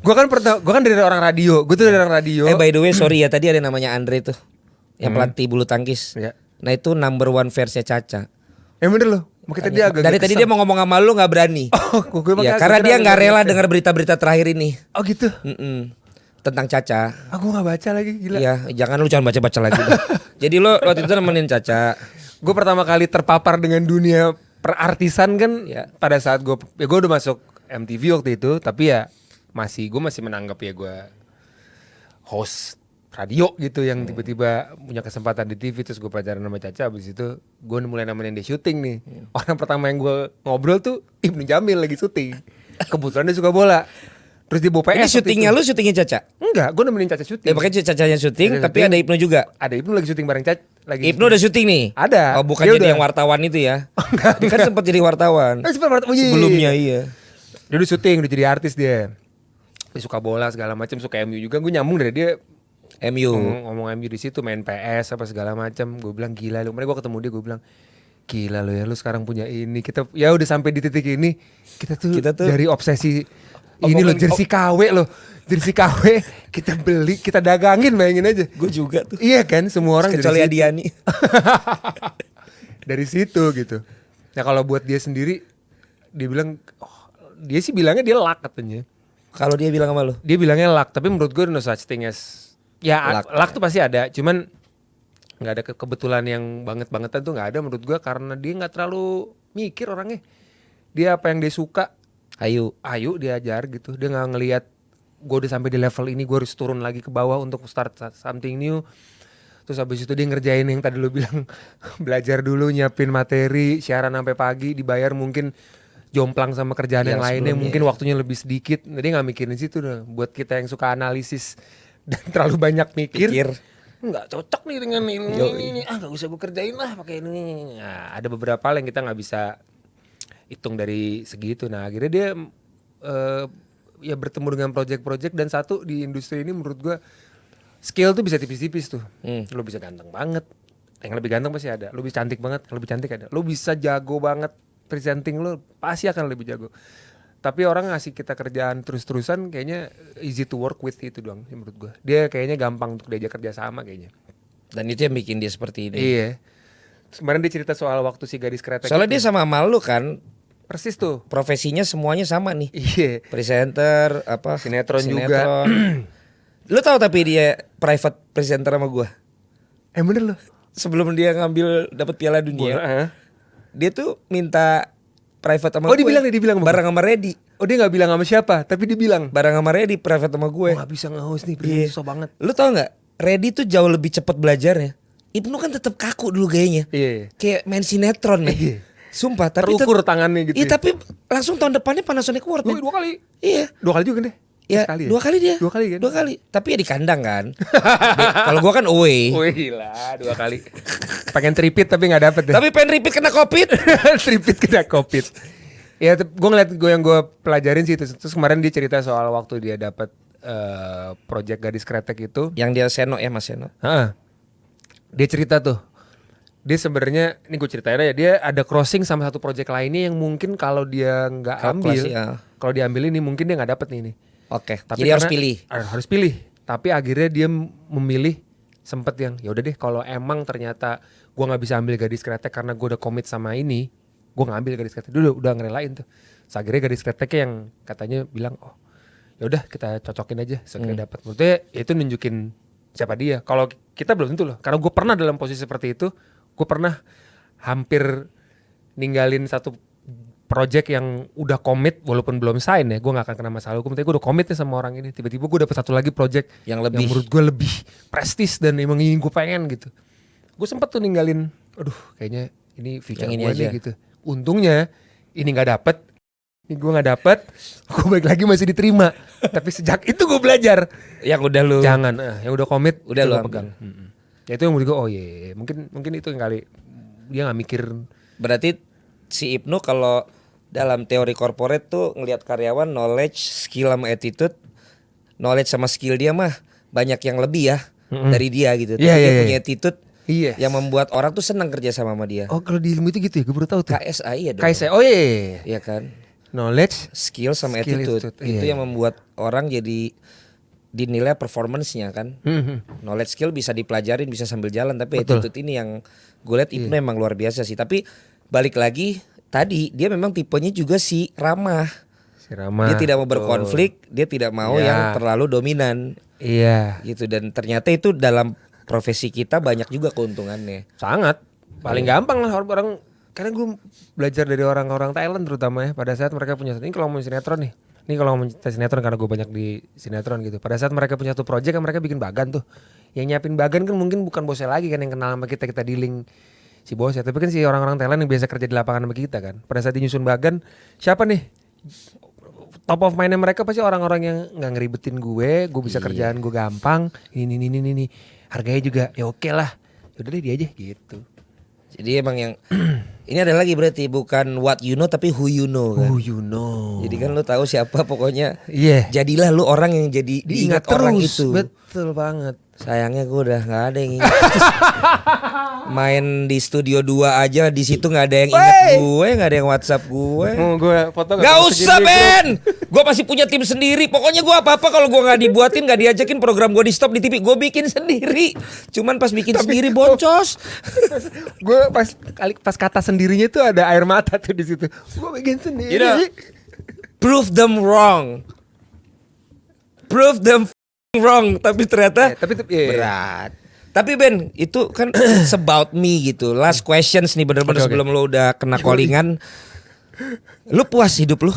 Gue kan dari orang radio. Gue tuh dari orang radio. By the way sorry ya, tadi ada namanya Andre tuh. Yang pelatih bulu tangkis. Ya. Nah itu number one fansnya Caca. Bener loh. Makanya dia agak Dari tadi dia mau ngomong sama lu gak berani. Oh, gue Ya, karena dia gak rela dengar berita-berita terakhir ini. Oh gitu. Tentang Caca. Aku gak baca lagi, gila. Iya, jangan baca-baca lagi. Jadi lo waktu itu nemenin Caca. Gue pertama kali terpapar dengan dunia perartisan kan Ya. pada saat gue udah masuk MTV waktu itu, tapi ya gue masih menanggap ya gue host radio gitu yang tiba-tiba punya kesempatan di TV, terus gue pacaran sama Caca. Abis itu gue mulai nemenin dia syuting nih. Orang pertama yang gue ngobrol tuh Ibnu Jamil lagi syuting. Kebetulan dia suka bola. Terus dia bawa PS. Ini waktu syutingnya itu. lu syutingnya Caca? Enggak, gue nemenin Caca syuting. Makanya Cacanya syuting, Caca tapi syuting. ada Ibnu juga. Ada Ibnu lagi syuting bareng Caca. Ibnu udah syuting nih? Ada. Oh bukan Dia jadi udah. yang wartawan itu ya? Dia kan sempat jadi wartawan. Sebelumnya iya. Dia udah syuting, udah jadi artis dia. Dia suka bola segala macam, suka MU juga. Gue nyambung dari dia MU. ngomong MU di situ, main PS apa segala macam. Gue bilang gila lu. Mereka gue ketemu dia, gue bilang gila lu ya, lu sekarang punya ini. Kita ya udah sampai di titik ini. Kita tuh dari obsesi ini loh, jersey KW loh. Jersey KW kita beli, kita dagangin, bayangin aja. Gue juga tuh. Iya kan, semua orang Kecuali dari situ. Adiani. Dari situ gitu. Nah kalau buat dia sendiri, dia bilang, dia sih bilangnya dia luck katanya. Kalau dia bilang sama lu? Dia bilangnya luck, tapi menurut gue no such thing as ya luck tuh pasti ada, cuman nggak ada kebetulan yang banget-bangetan tuh nggak ada menurut gue, karena dia nggak terlalu mikir orangnya. Dia apa yang dia suka, ayo diajar gitu. Dia nggak ngelihat gue udah sampai di level ini, gue harus turun lagi ke bawah untuk start something new. Terus habis itu dia ngerjain yang tadi lo bilang, belajar dulu, nyiapin materi, siaran sampai pagi, dibayar mungkin jomplang sama kerjaan yang lainnya, mungkin waktunya lebih sedikit. Dia nggak mikirin situ. Buat kita yang suka analisis dan terlalu banyak mikir. nggak cocok nih dengan ini. Nggak usah gue kerjain lah pakai ini. Nah, ada beberapa hal yang kita nggak bisa hitung dari segitu. Nah akhirnya dia ya bertemu dengan project-project, dan satu di industri ini menurut gue skill tuh bisa tipis-tipis tuh. Lo bisa ganteng banget, yang lebih ganteng pasti ada. Lo bisa cantik banget, yang lebih cantik ada. Lo bisa jago banget presenting, lo pasti akan lebih jago. Tapi orang ngasih kita kerjaan terus-terusan kayaknya easy to work with itu doang menurut gue. Dia kayaknya gampang untuk diajak kerja sama kayaknya. Dan itu yang bikin dia seperti ini. Iya. Kemarin dia cerita soal waktu si gadis kretek. Soalnya dia sama lu kan, persis tuh. profesinya semuanya sama nih. Iya. Presenter, Sinetron juga. Lu tahu tapi dia private presenter sama gua. Bener loh. Sebelum dia ngambil dapat Piala Dunia, dia tuh minta private sama gue. Dibilang bareng sama Reddy. Dia nggak bilang sama siapa, tapi dia bilang bareng sama Reddy private sama gue. Nggak bisa nge-host nih, susah banget. Lu tau nggak? Reddy tuh jauh lebih cepet belajarnya. Ibnu kan tetap kaku dulu gayanya. Iya. Kayak main sinetron nih. Sumpah, tapi terukur tangannya gitu. Iya, tapi langsung tahun depannya Panasonic Award. 2 kali. Iya. 2 kali juga deh. Ya, Sekali 2 kali dia. 2 kali kan? 2 kali. Tapi ya di kandang kan. Kalau gua kan away. Wih lah, 2 kali. Pengen tripit tapi nggak dapet deh. Tapi pengen repeat kena Covid. Tripit kena Covid. Ya, gue ngeliat yang gue pelajarin sih itu. Terus kemarin dia cerita soal waktu dia dapat project gadis kretek itu. Yang dia Seno ya, Mas Seno. Dia cerita tuh. Dia sebenarnya, ini gue ceritain aja, dia ada crossing sama satu project lainnya yang mungkin kalau dia nggak ambil, kalau diambil ini mungkin dia nggak dapet nih. Oke. Tapi jadi harus pilih. Harus pilih. Tapi akhirnya dia memilih sempet yang ya udah deh, kalau emang ternyata gue nggak bisa ambil gadis kretek karena gue udah komit sama ini, gue nggak ambil gadis kretek. Dulu udah ngerelain tuh. Terus akhirnya gadis kreteknya yang katanya bilang, oh ya udah kita cocokin aja segera dapat. Maksudnya itu nunjukin siapa dia. Kalau kita belum tentu loh. Karena gue pernah dalam posisi seperti itu. Gue pernah hampir ninggalin satu project yang udah komit walaupun belum sign ya. Gue gak akan kena masalah hukum. Tapi gue udah komit nih sama orang ini. Tiba-tiba gue dapet satu lagi project yang menurut gue lebih prestis dan emang ini gue pengen gitu. Gue sempet tuh ninggalin. Aduh kayaknya ini future gue nih gitu. Untungnya ini gak dapet. Ini gue gak dapet. Gue balik lagi masih diterima. Tapi sejak itu gue belajar. Yang udah lu. Jangan. Yang udah komit. Udah lu pegang. Ya itu yang menurut gue, oh iya, mungkin itu yang kali dia nggak mikir. Berarti si Ibnu kalau dalam teori corporate tuh ngelihat karyawan knowledge, skill sama attitude, knowledge sama skill dia mah banyak yang lebih ya dari dia gitu. Tapi dia punya attitude yang membuat orang tuh senang kerja sama dia. Oh kalau di ilmu itu gitu ya, gue baru tahu tuh. KSA iya dong. KSA, oh iya. Iya kan. Knowledge, skill sama attitude. Itu yang membuat orang jadi dinilai performance-nya kan. Knowledge skill bisa dipelajarin, bisa sambil jalan. Tapi attitude ini yang gue lihat Ibnu emang luar biasa sih. Tapi balik lagi tadi dia memang tipenya juga si ramah. Dia tidak mau berkonflik, dia tidak mau yang terlalu dominan. Iya. Gitu, dan ternyata itu dalam profesi kita banyak juga keuntungannya. Sangat. Paling gampang lah orang. Karena gue belajar dari orang-orang Thailand terutama ya. Pada saat mereka punya, ini kalau mau sinetron nih. Ini kalau ngomong sinetron karena gue banyak di sinetron gitu. Pada saat mereka punya satu project kan mereka bikin bagan tuh. Yang nyiapin bagan kan mungkin bukan bosnya lagi kan yang kenal sama kita dealing si bosnya. Tapi kan si orang-orang Thailand yang biasa kerja di lapangan sama kita kan. Pada saat nyusun bagan, siapa nih? Top of mind-nya mereka pasti orang-orang yang nggak ngeribetin gue bisa kerjaan gue gampang. Ini. Harganya juga ya oke lah. Yaudah deh dia aja gitu. Jadi emang yang ini ada lagi berarti bukan what you know tapi who you know kan. Who you know. Jadi kan lu tahu siapa pokoknya. Iya. Jadilah lu orang yang jadi diingat orang itu. Betul banget. Sayangnya gue udah nggak ada yang ingat. Main di studio 2 aja di situ nggak ada yang ingat gue, nggak ada yang WhatsApp gue. Gue foto nggak usah Ben, gue masih punya tim sendiri. Pokoknya gue apa kalau gue nggak dibuatin, nggak diajakin program gue di stop di TV, gue bikin sendiri. Cuman pas bikin sendiri boncos. Gue pas kata sendirinya tuh ada air mata tuh di situ. Gue bikin sendiri. Prove them wrong. Prove them wrong, tapi ternyata berat. Tapi Ben, itu kan it's about me gitu. Last questions nih bener-bener sebelum lo udah kena callingan. Lu puas hidup lu?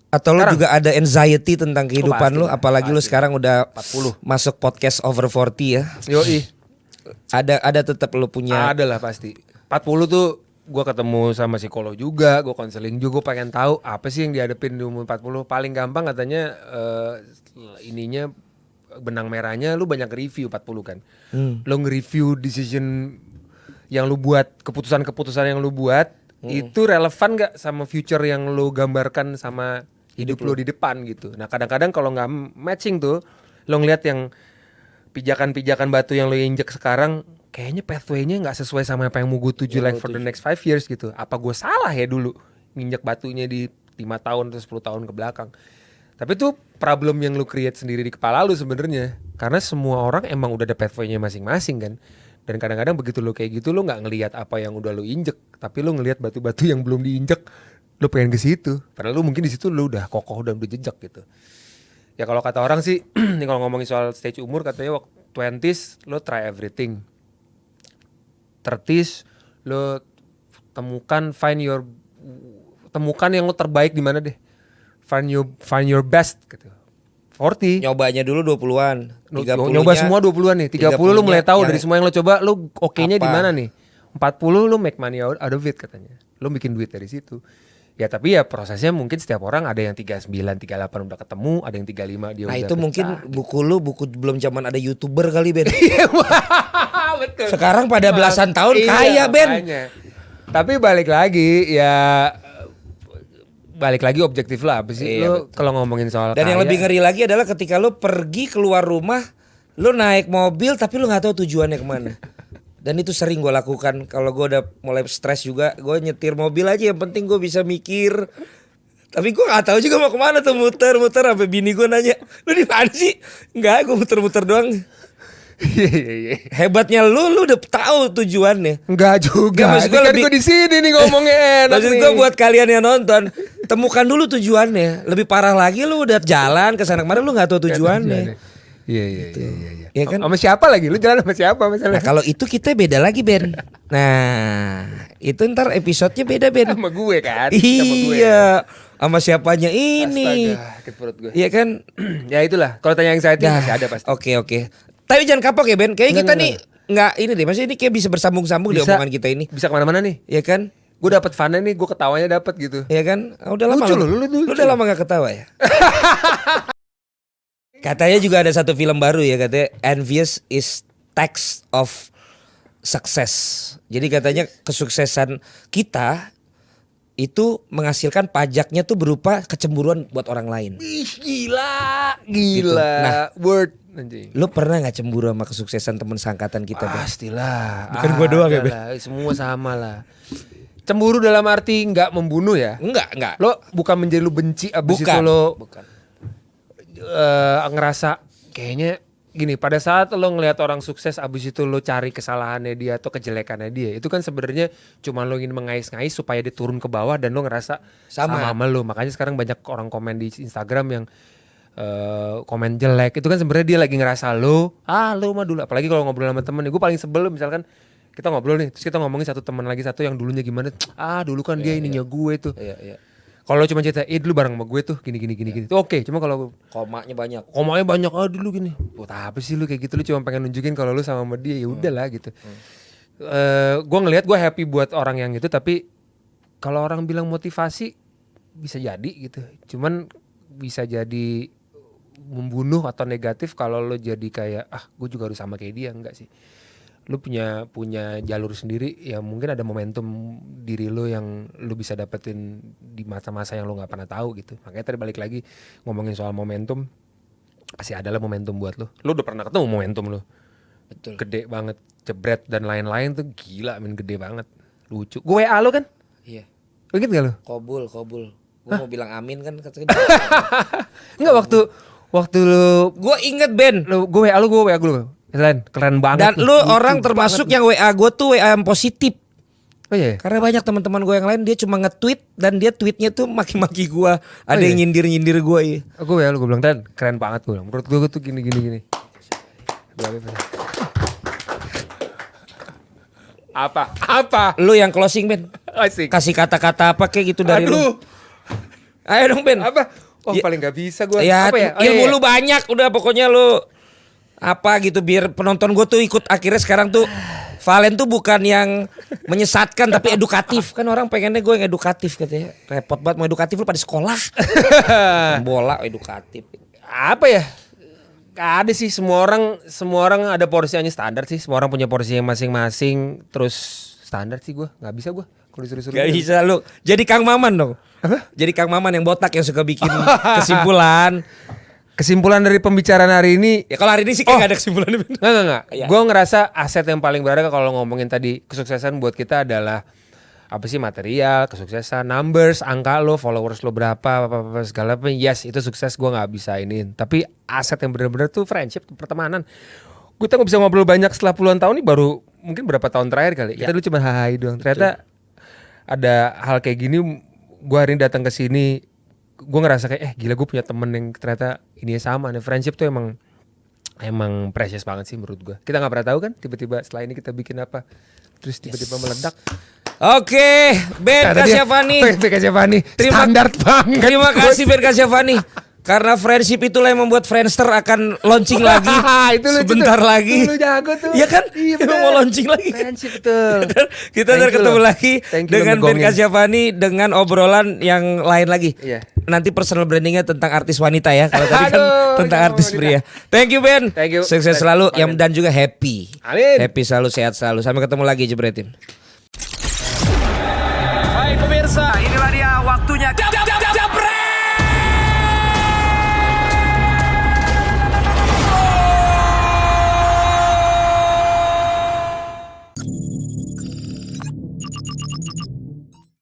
Atau lu juga ada anxiety tentang kehidupan lu? Apalagi lu sekarang udah 40 masuk podcast over 40 ya. Yoi. Ada tetap lu punya. Ada lah pasti. 40 tuh gue ketemu sama psikolog juga, gue konseling juga, gue pengen tahu apa sih yang dihadapin di umur 40. Paling gampang katanya ininya benang merahnya lu banyak review 40 kan. Lu nge-review decision yang lu buat, keputusan-keputusan yang lu buat itu relevan gak sama future yang lu gambarkan sama hidup lu di depan gitu. Nah kadang-kadang kalau nggak matching tuh, lu ngeliat yang pijakan-pijakan batu yang lu injek sekarang, kayaknya pathway-nya nggak sesuai sama apa yang mau gue tuju like for the next 5 years gitu. Apa gue salah ya dulu nginjek batunya di 5 tahun atau 10 tahun ke belakang. Tapi itu problem yang lu create sendiri di kepala lu sebenarnya. Karena semua orang emang udah ada pathway-nya masing-masing kan. Dan kadang-kadang begitu lu kayak gitu lu nggak ngelihat apa yang udah lu injek, tapi lu ngelihat batu-batu yang belum diinjek, lu pengen ke situ. Padahal lu mungkin di situ lu udah kokoh dan udah jejak gitu. Ya kalau kata orang sih, nih kalau ngomongin soal stage umur katanya waktu 20s lo try everything. 30s lo temukan yang lo terbaik di mana deh. Find your best gitu. 40 Nyobanya dulu 20-an. 30-nya nyoba semua 20-an nih. 30 lo mulai tahu dari yang semua yang lo coba lo oke-nya di apa? mana nih. 40 lo make money out of it katanya. Lo bikin duit dari situ. Ya tapi ya prosesnya mungkin setiap orang ada yang 39, 38 udah ketemu, ada yang 35 dia Nah udah itu mungkin buku belum zaman ada YouTuber kali Ben. Betul. Sekarang pada belasan tahun Iya, kaya Ben. makanya. Tapi balik lagi objektif lah apa sih Iya, lu kalau ngomongin soal Dan yang kaya, lebih ngeri lagi adalah ketika lu pergi keluar rumah, lu naik mobil tapi lu nggak tahu tujuannya kemana. Dan itu sering gue lakukan kalau gue udah mulai stres juga, gue nyetir mobil aja yang penting gue bisa mikir. Tapi gue nggak tahu juga mau kemana tuh muter-muter sampai bini gue nanya, lu di mana sih? Enggak, gue muter-muter doang. Iya. Hebatnya lu udah tahu tujuannya. Enggak juga. Nggak, maksud gue Kan lebih- gue di sini nih ngomongnya enak Maksud nih. gue buat kalian yang nonton, temukan dulu tujuannya. Lebih parah lagi lu udah jalan ke sana kemari lu nggak tahu tujuannya. Iya. Iya kan? Sama siapa lagi? Lu jalan sama siapa misalnya? Nah kalau itu kita beda lagi Ben. Nah itu ntar episodenya beda Ben. Sama gue kan. Sama gue. Iya. Sama siapanya ini. Astaga, sakit perut gue. Iya kan. Ya itulah. Kalau tanya yang exciting Dah. masih ada pasti. Oke. Tapi jangan kapok ya Ben. Kayaknya kita Enggak. nih nggak ini deh. Maksudnya ini kayak bisa bersambung-sambung di omongan kita ini. Bisa kemana-mana nih. Iya kan. Gue dapet fun nih. Gue ketawanya dapet gitu. Iya kan. Udah lama Lucu loh, lu udah lama gak ketawa ya. Katanya juga ada satu film baru ya, katanya Envious is Tax of Success. Jadi katanya kesuksesan kita itu menghasilkan pajaknya tuh berupa kecemburuan buat orang lain. Ih, gila. Nah. Word. Anjing. Lu pernah gak cemburu sama kesuksesan teman seangkatan kita Ben? Pastilah. Bukan gua doang ya, Ada lah, semua sama lah. Cemburu dalam arti nggak membunuh ya. Enggak. Lo bukan menjadi lu benci abis Bukan. itu lo Bukan. ngerasa kayaknya gini, pada saat lo ngelihat orang sukses abis itu lo cari kesalahannya dia atau kejelekannya dia, itu kan sebenarnya cuma lo ingin mengais-ngais supaya dia turun ke bawah dan lo ngerasa sama lo. Makanya sekarang banyak orang komen di Instagram yang komen jelek, itu kan sebenarnya dia lagi ngerasa lo mah dulu, apalagi kalau ngobrol sama temen, gue paling sebel misalkan kita ngobrol nih, terus kita ngomongin satu teman lagi satu yang dulunya gimana, dulu kan dia ininya gue tuh. Iya. Kalau cuma cerita, dulu bareng sama gue tuh gini. Itu oke. Cuma kalau Komanya banyak. komanya banyak, dulu gini. Buat apa sih lu kayak gitu? Lu cuma pengen nunjukin kalau lu sama dia, ya udahlah gitu. Gue ngelihat gue happy buat orang yang gitu, tapi kalau orang bilang motivasi bisa jadi gitu. Cuman bisa jadi membunuh atau negatif kalau lo jadi kayak gue juga harus sama kayak dia, enggak sih. Lu punya jalur sendiri ya, mungkin ada momentum diri lu yang lu bisa dapetin di masa-masa yang lu nggak pernah tahu gitu. Makanya tadi balik lagi ngomongin soal momentum, pasti ada lah momentum buat lu. Lu udah pernah ketemu momentum lu? Betul. Gede banget, jebret dan lain-lain tuh gila, gede banget, lucu. Gue WA lu kan? Iya. Lu inget gak lu? Kobul. Gue mau bilang amin kan katanya. Enggak, waktu lu Gue inget Ben. gue WA lu. Keren banget. Dan lu orang termasuk yang WA gue tuh WA yang positif. Oh iya. Karena banyak teman-teman gue yang lain dia cuma nge-tweet dan dia tweetnya tuh maki-maki gue. Ada iya? yang nyindir gue ya. Gue WA lu, gue bilang Dan keren banget gue. Menurut gue tuh gini. Apa? Lu yang closing Ben. Asik. Kasih kata-kata apa kayak gitu dari Aduh. lu. Ayo dong Ben. Apa? Oh Ya- paling gak bisa gue. Ya, Apa ya? Oh, ilmu iya. lu banyak udah pokoknya lu apa gitu biar penonton gue tuh ikut. Akhirnya sekarang tuh Valen tuh bukan yang menyesatkan tapi edukatif. Kan orang pengennya gue yang edukatif katanya. Repot banget mau edukatif lu pada sekolah. Bola edukatif. Apa ya? Gak ada sih, semua orang ada porsinya standar sih. Semua orang punya porsinya masing-masing. Terus standar sih gue, nggak bisa gue. Kalau disuruh-suruh. Gak bisa lu. Jadi Kang Maman dong. Jadi Kang Maman yang botak yang suka bikin kesimpulan. Kesimpulan dari pembicaraan hari ini. Ya kalau hari ini sih kayak gak ada kesimpulan. Enggak. Iya. Gue ngerasa aset yang paling berharga kalau ngomongin tadi kesuksesan buat kita adalah apa sih, material, kesuksesan, numbers, angka lo, followers lo berapa, apa segala macam. Yes, itu sukses, gue nggak bisa iniin. Tapi aset yang benar-benar tuh friendship, pertemanan. Kita nggak bisa ngobrol banyak setelah puluhan tahun nih, baru mungkin berapa tahun terakhir kali. Kita dulu cuma hai doang. Ternyata ada hal kayak gini. Gue hari ini datang ke sini, gue ngerasa kayak gila, gue punya temen yang ternyata ini sama nih. Friendship tuh emang precious banget sih menurut gue. Kita nggak pernah tahu kan, tiba-tiba setelah ini kita bikin apa, terus tiba-tiba meledak. Oke, Ben Kasyafani. Ben Kasyafani. Standar banget. Terima kasih Ben Kasyafani. Karena friendship itulah yang membuat Friendster akan launching lagi. Sebentar lagi. Lu jago tuh. Iya kan? Iya, mau launching lagi. Friendship tuh. Kita ntar ketemu lagi dengan Ben Kasyafani dengan obrolan yang lain lagi. Iya. Nanti personal brandingnya tentang artis wanita ya. Kalau tadi kan tentang artis wanita. pria. Thank you Ben. Thank you. Sukses selalu dan juga happy. Amin. Happy selalu, sehat selalu. Sampai ketemu lagi Jebretin.